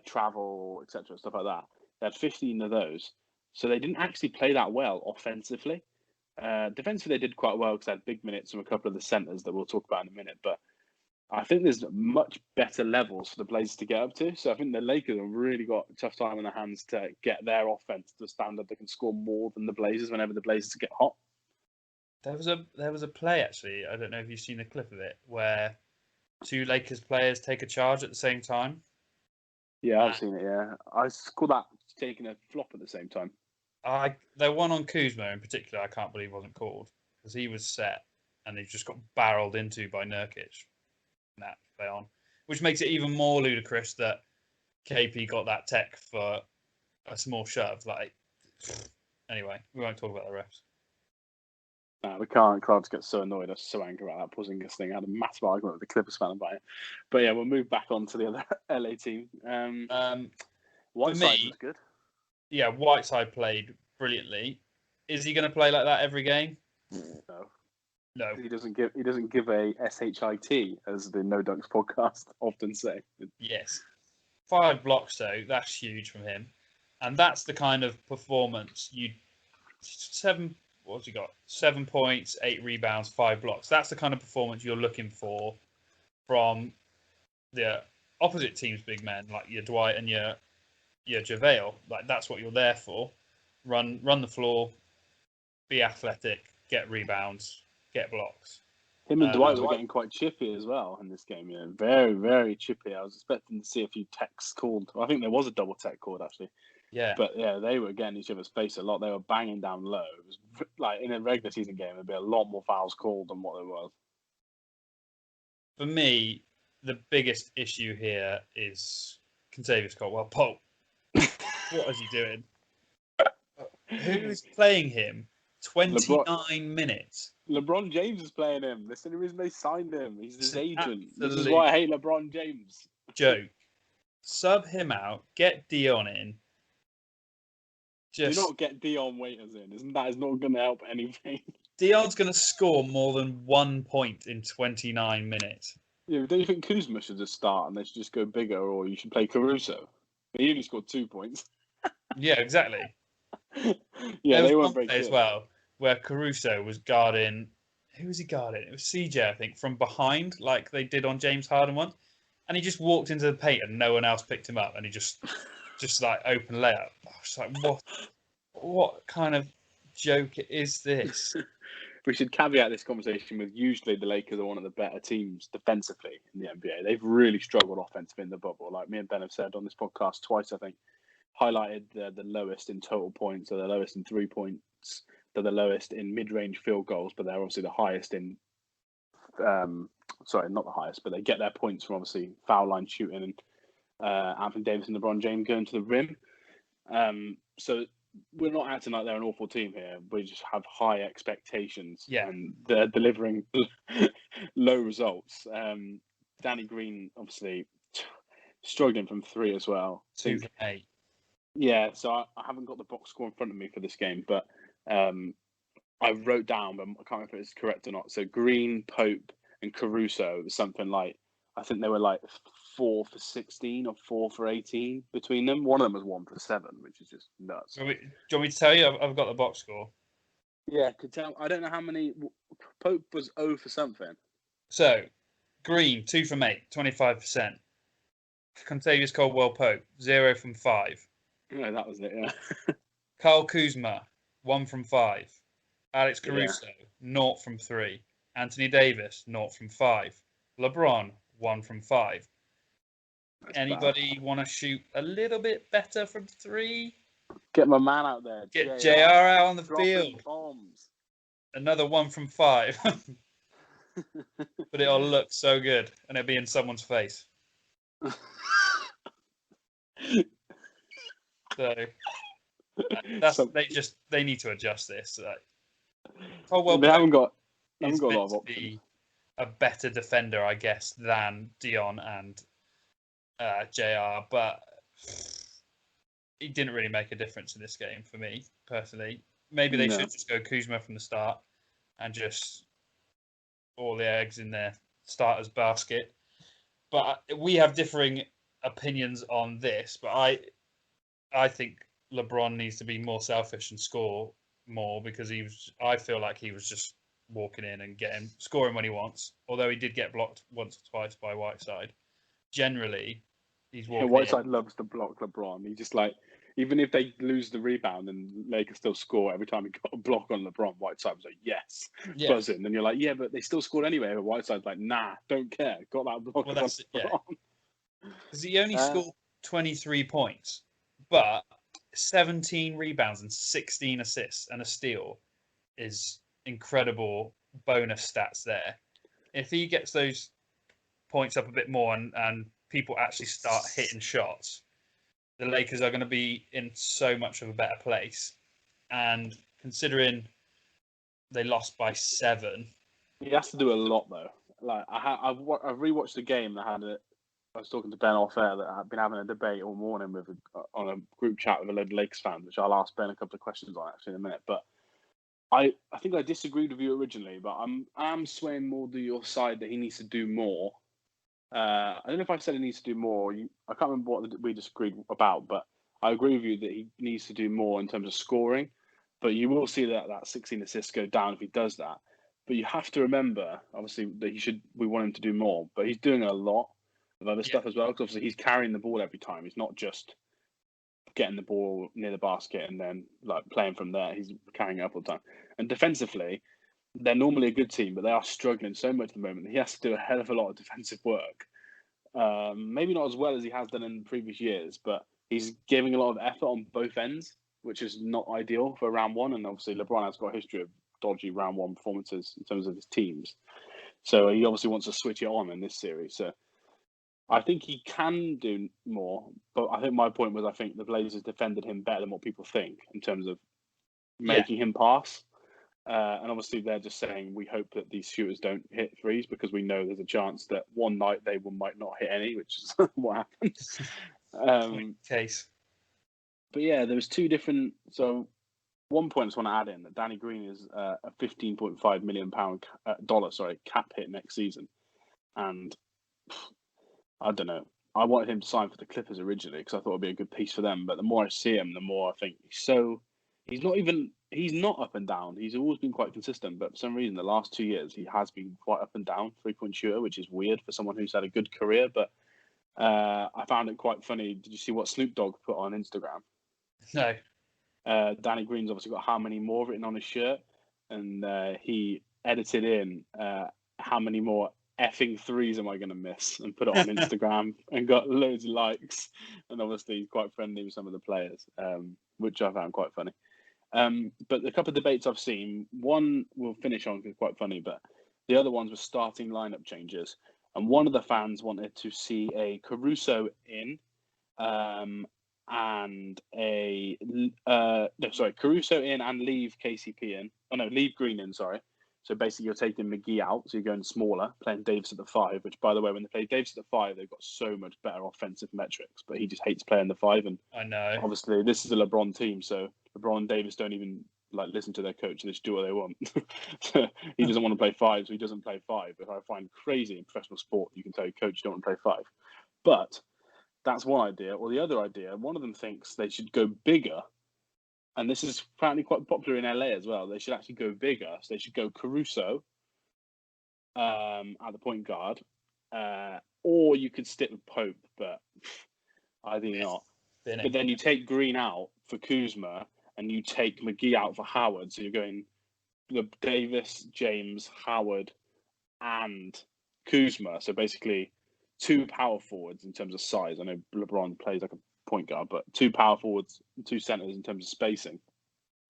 travel, etc., stuff like that. They had 15 of those. So they didn't actually play that well offensively. Defensively, they did quite well because they had big minutes from a couple of the centers that we'll talk about in a minute. But I think there's much better levels for the Blazers to get up to. So I think the Lakers have really got a tough time in their hands to get their offense to the standard that can score more than the Blazers whenever the Blazers get hot. There was a play, actually, I don't know if you've seen a clip of it, where 2 Lakers players take a charge at the same time. Yeah, I've seen it, yeah. I call that taking a flop at the same time. The one on Kuzma in particular, I can't believe wasn't called, because he was set and he just got barreled into by Nurkic. That play on, which makes it even more ludicrous that KP got that tech for a small shove. Like, anyway, we won't talk about the refs. No, we can't. Clouds get so annoyed. I was so angry about that Porzingis thing. I had a massive argument with the Clippers fan about it. But yeah, we'll move back on to the other LA team. Whiteside was good. Yeah, Whiteside played brilliantly. Is he going to play like that every game? No. He doesn't give a SHIT, as the No Dunks podcast often say. Yes. 5 blocks though, that's huge from him. And that's the kind of performance what's he got? 7 points, 8 rebounds, 5 blocks. That's the kind of performance you're looking for from the opposite team's big men, like your Dwight and your JaVale. Like, that's what you're there for. Run the floor, be athletic, get rebounds, get blocks. Him and Dwight were getting quite chippy as well in this game. Yeah, very, very chippy. I was expecting to see a few techs called. I think there was a double tech called, actually. Yeah. But yeah, they were getting each other's face a lot. They were banging down low. It was like in a regular season game, there'd be a lot more fouls called than what there was. For me, the biggest issue here is Kentavious Caldwell-Pope. What is he doing? Who is playing him 29 minutes? LeBron James is playing him. That's the reason they signed him. He's his agent. This is Absolute why I hate LeBron James. Joke. Sub him out. Get Dion in. Do not get Dion Waiters in. That is not going to help anything. Dion's going to score more than 1 point in 29 minutes. Yeah, don't you think Kuzma should just start and they should just go bigger, or you should play Caruso? He only scored 2 points. Yeah, exactly. Yeah, they weren't very good as well, where Caruso was guarding. Who was he guarding? It was CJ, I think, from behind, like they did on James Harden once. And he just walked into the paint and no one else picked him up, and he just like open layup. I was like, what kind of joke is this? We should caveat this conversation with usually the Lakers are one of the better teams defensively in the NBA. They've really struggled offensively in the bubble. Like me and Ben have said on this podcast twice, I think, highlighted the lowest in total points, or the lowest in 3 points, they're the lowest in mid-range field goals, but they're obviously the highest in, sorry, not the highest, but they get their points from obviously foul line shooting and Anthony Davis and LeBron James going to the rim. So we're not acting like they're an awful team here. We just have high expectations, and they're delivering low results. Danny Green obviously struggling from 3 as well. 2 from 8. Yeah, so I haven't got the box score in front of me for this game, but I wrote down, but I can't remember if it's correct or not. So Green, Pope, and Caruso was something like, I think they were like 4 for 16 or 4 for 18 between them. One of them was 1 for 7, which is just nuts. Do you want me to tell you? I've got the box score. Yeah, could tell. I don't know how many. Pope was 0 for something. So, Green, 2 from 8, 25%. Contavious Caldwell Pope, 0 from 5. Yeah, that was it. Yeah. Kyle Kuzma, 1 from 5. Alex Yeah. Caruso, 0 from 3. Anthony Davis, 0 from 5. LeBron, 1 from 5. That's Anybody want to shoot a little bit better from 3? Get my man out there. Get JR out on the dropping field. bombs. Another 1 from 5. But it'll look so good, and it'll be in someone's face. So they need to adjust this. Caldwell they haven't got a is lot meant of to options. be a better defender, I guess, than Dion and JR, but he didn't really make a difference in this game for me personally. Maybe they should just go Kuzma from the start and just all the eggs in their starter's basket. But we have differing opinions on this. But I think LeBron needs to be more selfish and score more because I feel like he was just walking in and scoring when he wants. Although he did get blocked once or twice by Whiteside. Generally, he's walking in. Whiteside loves to block LeBron. He just like, even if they lose the rebound and Lakers still score every time he got a block on LeBron, Whiteside was like, yes, buzzing. And you're like, yeah, but they still scored anyway. But Whiteside's like, nah, don't care. Got that block on LeBron. Yeah. Because he only scored 23 points, but 17 rebounds and 16 assists and a steal is incredible bonus stats there. If he gets those points up a bit more and people actually start hitting shots, the Lakers are going to be in so much of a better place. And considering they lost by 7, he has to do a lot though. Like I've rewatched the game. I was talking to Ben off air that I've been having a debate all morning on a group chat with a load of Lakers fans, which I'll ask Ben a couple of questions on actually in a minute. But I think I disagreed with you originally, but I'm swaying more to your side that he needs to do more. I don't know if I said he needs to do more. I can't remember what we disagreed about, but I agree with you that he needs to do more in terms of scoring. But you will see that 16 assists go down if he does that. But you have to remember, obviously, that we want him to do more. But he's doing a lot of other stuff as well. Because obviously he's carrying the ball every time. He's not just getting the ball near the basket and then like playing from there. He's carrying it up all the time. And defensively, they're normally a good team, but they are struggling so much at the moment. He has to do a hell of a lot of defensive work. Maybe not as well as he has done in previous years, but he's giving a lot of effort on both ends, which is not ideal for round one. And obviously LeBron has got a history of dodgy round one performances in terms of his teams. So he obviously wants to switch it on in this series. So I think he can do more, but I think my point was I think the Blazers defended him better than what people think in terms of making him pass. And obviously they're just saying we hope that these shooters don't hit threes because we know there's a chance that one night they might not hit any, which is what happens. Case. But yeah, there was two different. So one point I just want to add in that Danny Green is a $15.5 million cap hit next season, and I don't know. I wanted him to sign for the Clippers originally because I thought it'd be a good piece for them. But the more I see him, the more I think he's not up and down. He's always been quite consistent, but for some reason, the last 2 years, he has been quite up and down, 3-point shooter, which is weird for someone who's had a good career. But I found it quite funny. Did you see what Snoop Dogg put on Instagram? No. Danny Green's obviously got how many more written on his shirt, and he edited in how many more effing threes am I going to miss, and put it on Instagram and got loads of likes. And obviously, he's quite friendly with some of the players, which I found quite funny. But a couple of debates I've seen, one we'll finish on because it's quite funny, but the other ones were starting lineup changes. And one of the fans wanted to see a Caruso in, Caruso in and leave KCP in. Oh no, leave Green in, sorry. So basically you're taking McGee out, so you're going smaller, playing Davis at the 5, which by the way, when they play Davis at the 5, they've got so much better offensive metrics, but he just hates playing the 5. And I know. Obviously this is a LeBron team, so LeBron and Davis don't even like listen to their coach. They just do what they want. He doesn't want to play 5, so he doesn't play 5. If I find crazy in professional sport, you can tell your coach you don't want to play 5. But that's one idea. Or the other idea, one of them thinks they should go bigger. And this is apparently quite popular in LA as well. They should actually go bigger. So they should go Caruso at the point guard. Or you could stick with Pope, but I think not. But then you take Green out for Kuzma, and you take McGee out for Howard. So you're going Davis, James, Howard, and Kuzma. So basically 2 power forwards in terms of size. I know LeBron plays like a point guard, but 2 power forwards, 2 centers in terms of spacing,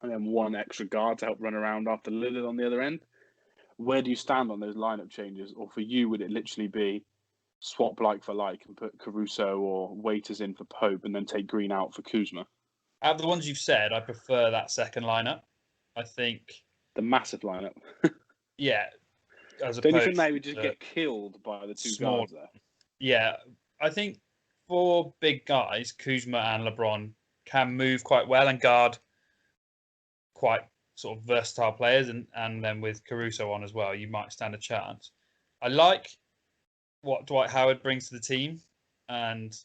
and then 1 extra guard to help run around after Lillard on the other end. Where do you stand on those lineup changes? Or for you, would it literally be swap like for like and put Caruso or Waiters in for Pope and then take Green out for Kuzma? Out of the ones you've said, I prefer that second lineup. I think the massive lineup. Yeah, as don't you think opposed they would just to get killed by the 2 small- guards there? Yeah, I think for big guys, Kuzma and LeBron can move quite well and guard quite sort of versatile players, and then with Caruso on as well, you might stand a chance. I like what Dwight Howard brings to the team, and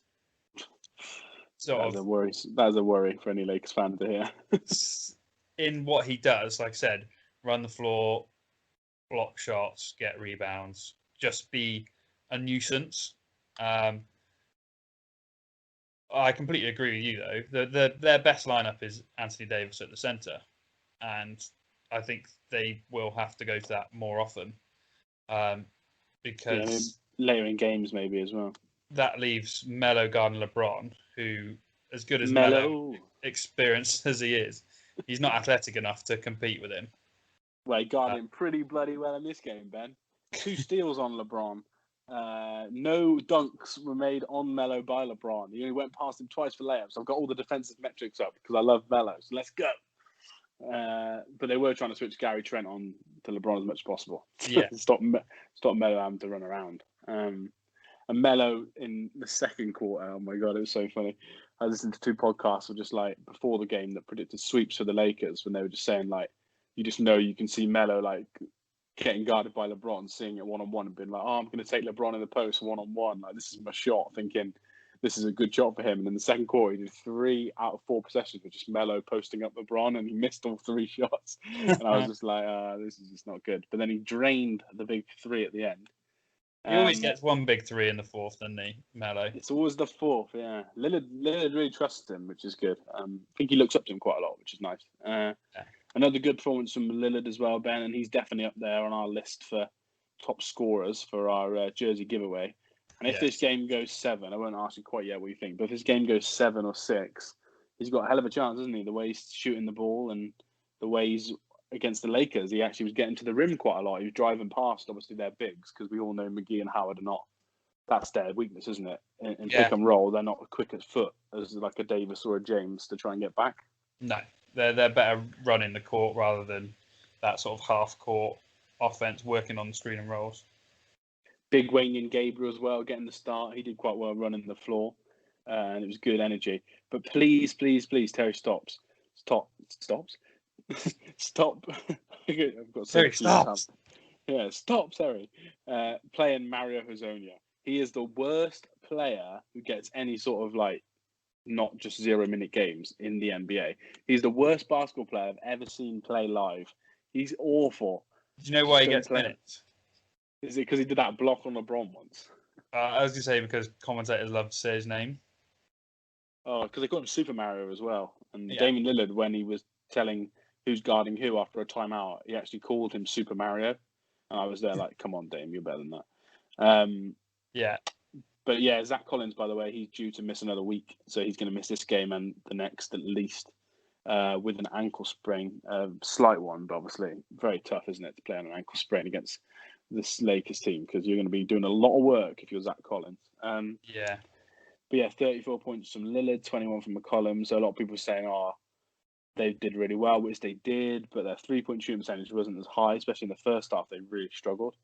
That's a worry for any Lakers fan to hear. in what he does, like I said, run the floor, block shots, get rebounds, just be a nuisance. I completely agree with you, though. Their best lineup is Anthony Davis at the center, and I think they will have to go to that more often because later in games maybe as well. That leaves Melo guarding LeBron, who, as good as Melo experienced as he is, he's not athletic enough to compete with him. Well, he guarded him pretty bloody well in this game, Ben. 2 steals on LeBron. No dunks were made on Melo by LeBron. He only went past him twice for layups. I've got all the defensive metrics up because I love Melo. So let's go. But they were trying to switch Gary Trent on to LeBron as much as possible. Yeah. stop Melo having to run around. And Melo in the second quarter, oh my God, it was so funny. I listened to 2 podcasts of just like before the game that predicted sweeps for the Lakers when they were just saying like, you just know you can see Melo like getting guarded by LeBron, seeing it one-on-one and being like, oh, I'm going to take LeBron in the post one-on-one. Like, this is my shot, thinking this is a good shot for him. And in the second quarter, he did 3 out of 4 possessions with just Melo posting up LeBron, and he missed all 3 shots. And I was just like, this is just not good. But then he drained the big 3 at the end. He always gets one big 3 in the fourth, doesn't he, Melo? It's always the fourth, yeah. Lillard really trusts him, which is good. I think he looks up to him quite a lot, which is nice. Another good performance from Lillard as well, Ben, and he's definitely up there on our list for top scorers for our jersey giveaway. And if this game goes 7, I won't ask you quite yet what you think, but if this game goes 7 or 6, he's got a hell of a chance, isn't he? The way he's shooting the ball and the way he's against the Lakers, he actually was getting to the rim quite a lot. He was driving past, obviously, their bigs, because we all know McGee and Howard are not. That's their weakness, isn't it? In pick and roll, they're not quick as foot as like a Davis or a James to try and get back. No, they're better running the court rather than that sort of half-court offense, working on the screen and rolls. Big Wayne and Gabriel as well, getting the start. He did quite well running the floor, and it was good energy. But please, Terry stops. Stop. I've got Terry stops. Yeah, stop, Terry. Playing Mario Hezonja. He is the worst player who gets any sort of like not just 0-minute games in the NBA. He's the worst basketball player I've ever seen play live. He's awful. Do you know why he gets minutes? Is it because he did that block on LeBron once? I was going to say because commentators love to say his name. Oh, because they call him Super Mario as well. And Damian Lillard, when he was telling who's guarding who after a timeout, he actually called him Super Mario. And I was there like, come on, Dame, you're better than that. Yeah. But yeah, Zach Collins, by the way, he's due to miss another week. So he's going to miss this game and the next at least with an ankle sprain. Slight one, but obviously very tough, isn't it, to play on an ankle sprain against this Lakers team because you're going to be doing a lot of work if you're Zach Collins. Yeah. But yeah, 34 points from Lillard, 21 from McCollum. So a lot of people are saying, they did really well, which they did, but their 3-point shooting percentage wasn't as high, especially in the first half. They really struggled.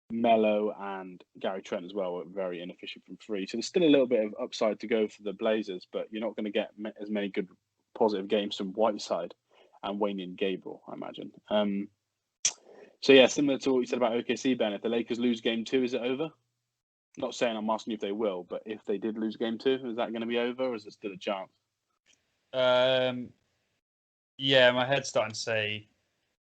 Melo and Gary Trent as well were very inefficient from 3. So there's still a little bit of upside to go for the Blazers, but you're not going to get as many good positive games from Whiteside and Wayne and Gabriel, I imagine. So yeah, similar to what you said about OKC, Ben. If the Lakers lose Game 2, is it over? Not saying I'm asking you if they will, but if they did lose Game 2, is that going to be over, or is it still a chance? Yeah, my head's starting to say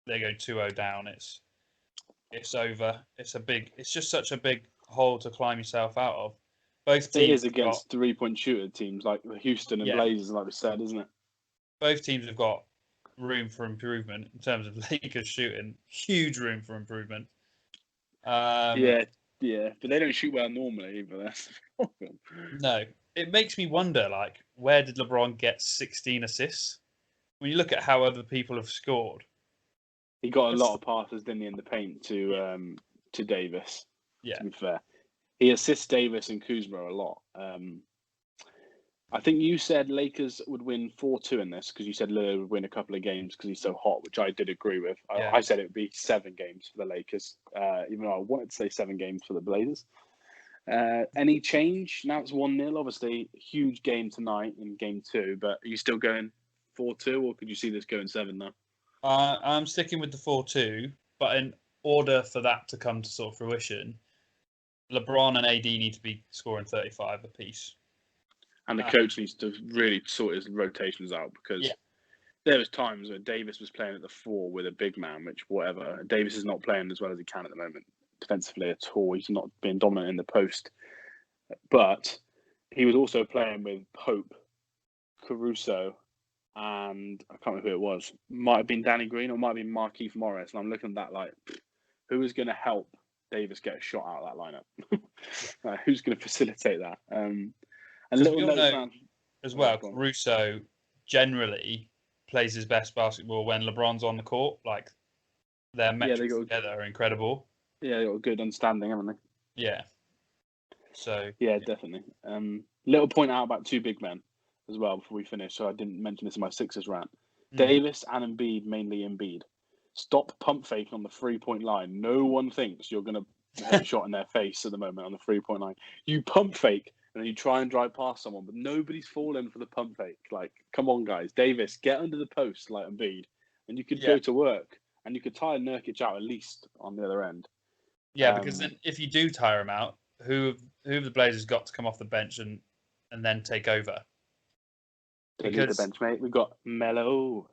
they go 2-0 down. It's over. It's just such a big hole to climb yourself out of. Both teams It is against 3-point shooter teams like the Houston and Blazers, like we said, isn't it? Both teams have got room for improvement in terms of Lakers shooting. Huge room for improvement. Yeah, but they don't shoot well normally either. That's the problem. No, it makes me wonder, like, where did LeBron get 16 assists? When you look at how other people have scored, he got a lot of passes, didn't he, in the paint to Davis. Yeah. To be fair, he assists Davis and Kuzma a lot. I think you said Lakers would win 4-2 in this because you said Lillard would win a couple of games because he's so hot, which I did agree with. Yeah. I said it would be 7 games for the Lakers, even though I wanted to say 7 games for the Blazers. Any change? Now it's 1-0. Obviously, huge game tonight in Game 2, but are you still going 4-2, or could you see this going 7 now? I'm sticking with the 4-2, but in order for that to come to sort of fruition, LeBron and AD need to be scoring 35 apiece. And the coach needs to really sort his rotations out because there was times where Davis was playing at the 4 with a big man, which whatever. Davis is not playing as well as he can at the moment defensively at all. He's not being dominant in the post. But he was also playing with Pope, Caruso, and I can't remember who it was. Might have been Danny Green or might have been Markieff Morris. And I'm looking at that like, who is going to help Davis get a shot out of that lineup? Who's going to facilitate that? And little notes as well, Caruso generally plays his best basketball when LeBron's on the court. Like, their metrics together are incredible. Yeah, they got a good understanding, haven't they? Yeah. So yeah, definitely. Little point out about 2 big men as well before we finish. So I didn't mention this in my Sixers rant. Davis and Embiid, mainly Embiid. Stop pump faking on the 3-point line. No one thinks you're going to hit a shot in their face at the moment on the 3-point line. You pump fake and then you try and drive past someone, but nobody's falling for the pump fake. Like, come on, guys. Davis, get under the post like Embiid, and you could go to work, and you could tire Nurkic out at least on the other end. Yeah, because then if you do tire him out, who have the Blazers got to come off the bench and then take over? They need the bench, mate. We've got Melo.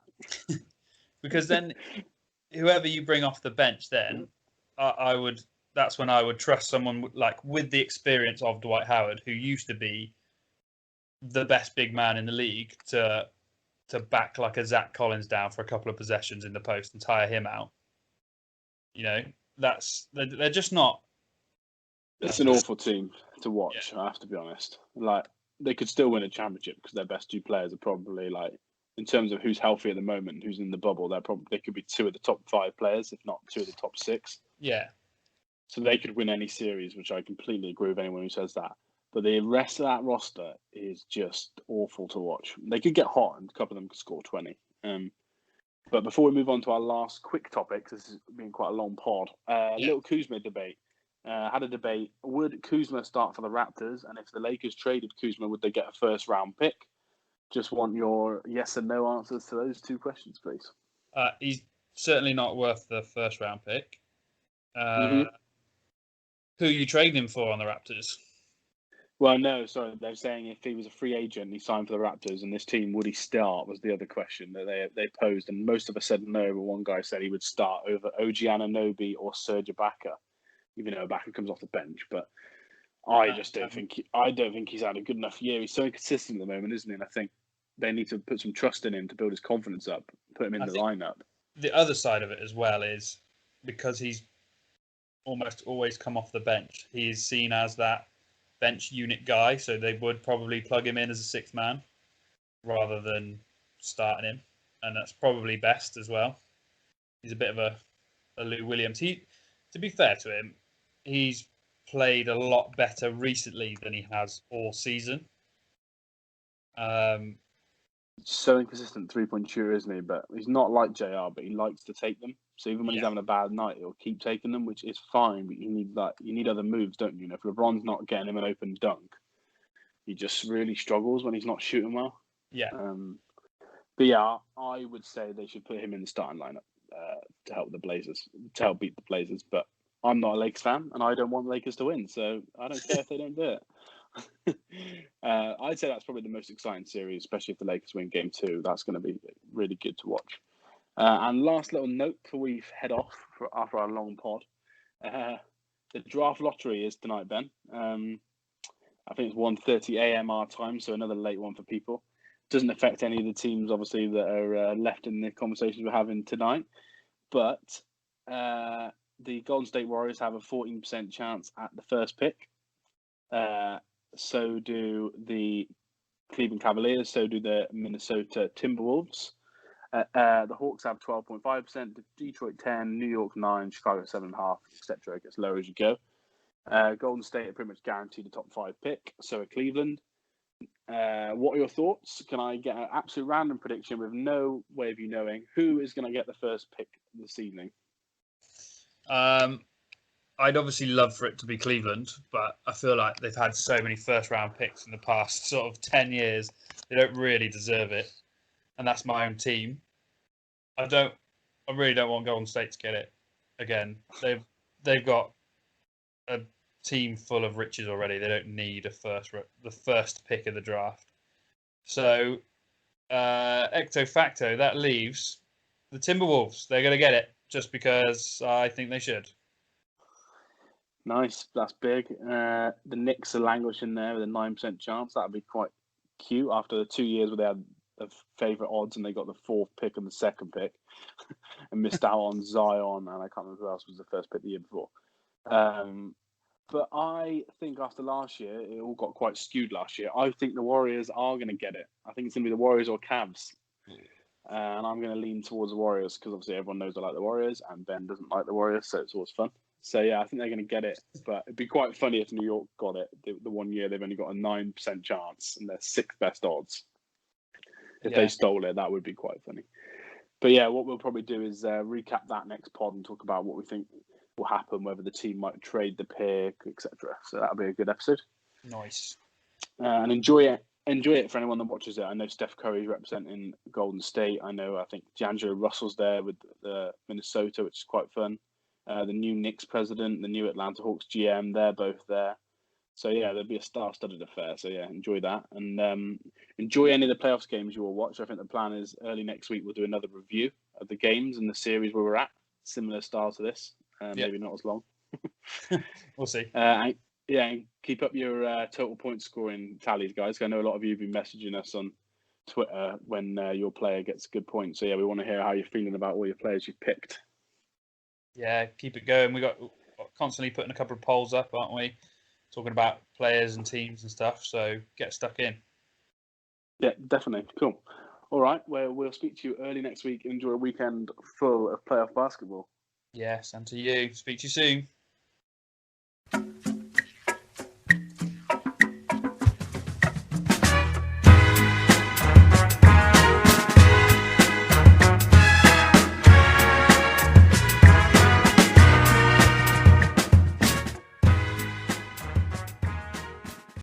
Because then, whoever you bring off the bench, then that's when I would trust someone like with the experience of Dwight Howard, who used to be the best big man in the league, to back like a Zach Collins down for a couple of possessions in the post and tire him out. You know, they're just not. It's an awful team to watch. I have to be honest. Like, they could still win a championship because their best 2 players are probably, like, in terms of who's healthy at the moment, who's in the bubble, they could be 2 of the top 5 players, if not 2 of the top 6. Yeah. So they could win any series, which I completely agree with anyone who says that. But the rest of that roster is just awful to watch. They could get hot, and a couple of them could score 20. But before we move on to our last quick topic, this has been quite a long pod, little Kuzma debate. Had a debate. Would Kuzma start for the Raptors? And if the Lakers traded Kuzma, would they get a first-round pick? Just want your yes and no answers to those 2 questions, please. He's certainly not worth the first-round pick. Who are you trading him for on the Raptors? Well, no, sorry. They're saying if he was a free agent and he signed for the Raptors and this team, would he start, was the other question that they posed. And most of us said no, but one guy said he would start over OG Anunoby or Serge Ibaka, even though Ibaka comes off the bench. But I just don't think he's had a good enough year. He's so inconsistent at the moment, isn't he? And I think they need to put some trust in him to build his confidence up, put him in the lineup. The other side of it as well is because he's almost always come off the bench. He is seen as that bench unit guy, so they would probably plug him in as a 6th man rather than starting him, and that's probably best as well. He's a bit of a Lou Williams. To be fair to him, he's played a lot better recently than he has all season. So inconsistent 3-point shooter, isn't he? But he's not like JR, but he likes to take them. So even when he's having a bad night, he'll keep taking them, which is fine. But you need other moves, don't you? If LeBron's not getting him an open dunk, he just really struggles when he's not shooting well. Yeah. But yeah, I would say they should put him in the starting lineup to help to help beat the Blazers. But I'm not a Lakers fan, and I don't want the Lakers to win, so I don't care if they don't do it. I'd say that's probably the most exciting series, especially if the Lakers win Game 2. That's going to be really good to watch. And last little note before we head off after our long pod. The draft lottery is tonight, Ben. I think it's 1:30 a.m. our time, so another late one for people. Doesn't affect any of the teams, obviously, that are left in the conversations we're having tonight. But the Golden State Warriors have a 14% chance at the first pick. So do the Cleveland Cavaliers. So do the Minnesota Timberwolves. The Hawks have 12.5%, Detroit 10, New York 9, Chicago 7.5, etc. It gets lower as you go. Golden State are pretty much guaranteed a top 5 pick. So are Cleveland. What are your thoughts? Can I get an absolute random prediction with no way of you knowing who is going to get the first pick this evening? I'd obviously love for it to be Cleveland, but I feel like they've had so many first-round picks in the past sort of 10 years, they don't really deserve it. And that's my own team. I really don't want Golden State to get it again. They've got a team full of riches already. They don't need the first pick of the draft. So, ecto facto, that leaves the Timberwolves. They're going to get it just because I think they should. Nice, that's big. The Knicks are languishing there with a 9% chance. That'd be quite cute after the 2 years where they had the favourite odds and they got the 4th pick and the 2nd pick and missed out on Zion, and I can't remember who else was the first pick the year before. But I think after last year, it all got quite skewed last year. I think the Warriors are going to get it. I think it's going to be the Warriors or Cavs. And I'm going to lean towards the Warriors because obviously everyone knows I like the Warriors and Ben doesn't like the Warriors, so it's always fun. So yeah, I think they're going to get it. But it'd be quite funny if New York got it. The 1 year they've only got a 9% chance and they're 6th best odds. If they stole it, that would be quite funny. But yeah, what we'll probably do is recap that next pod and talk about what we think will happen, whether the team might trade the pick, etc. So that'll be a good episode. Nice. And enjoy it for anyone that watches it. I know Steph Curry's representing Golden State. I think D'Angelo Russell's there with Minnesota, which is quite fun. The new Knicks president, the new Atlanta Hawks GM, they're both there. So yeah, there'll be a star-studded affair. So yeah, enjoy that and enjoy any of the playoffs games you will watch. I think the plan is early next week we'll do another review of the games and the series where we're at. Similar style to this, maybe not as long. We'll see. And keep up your total point scoring tallies, guys. I know a lot of you have been messaging us on Twitter when your player gets a good point. So yeah, we want to hear how you're feeling about all your players you've picked. Yeah, keep it going. We got constantly putting a couple of polls up, aren't we? Talking about players and teams and stuff. So get stuck in. Yeah, definitely. Cool. All right. Well, we'll speak to you early next week. Enjoy a weekend full of playoff basketball. Yes, and to you. Speak to you soon.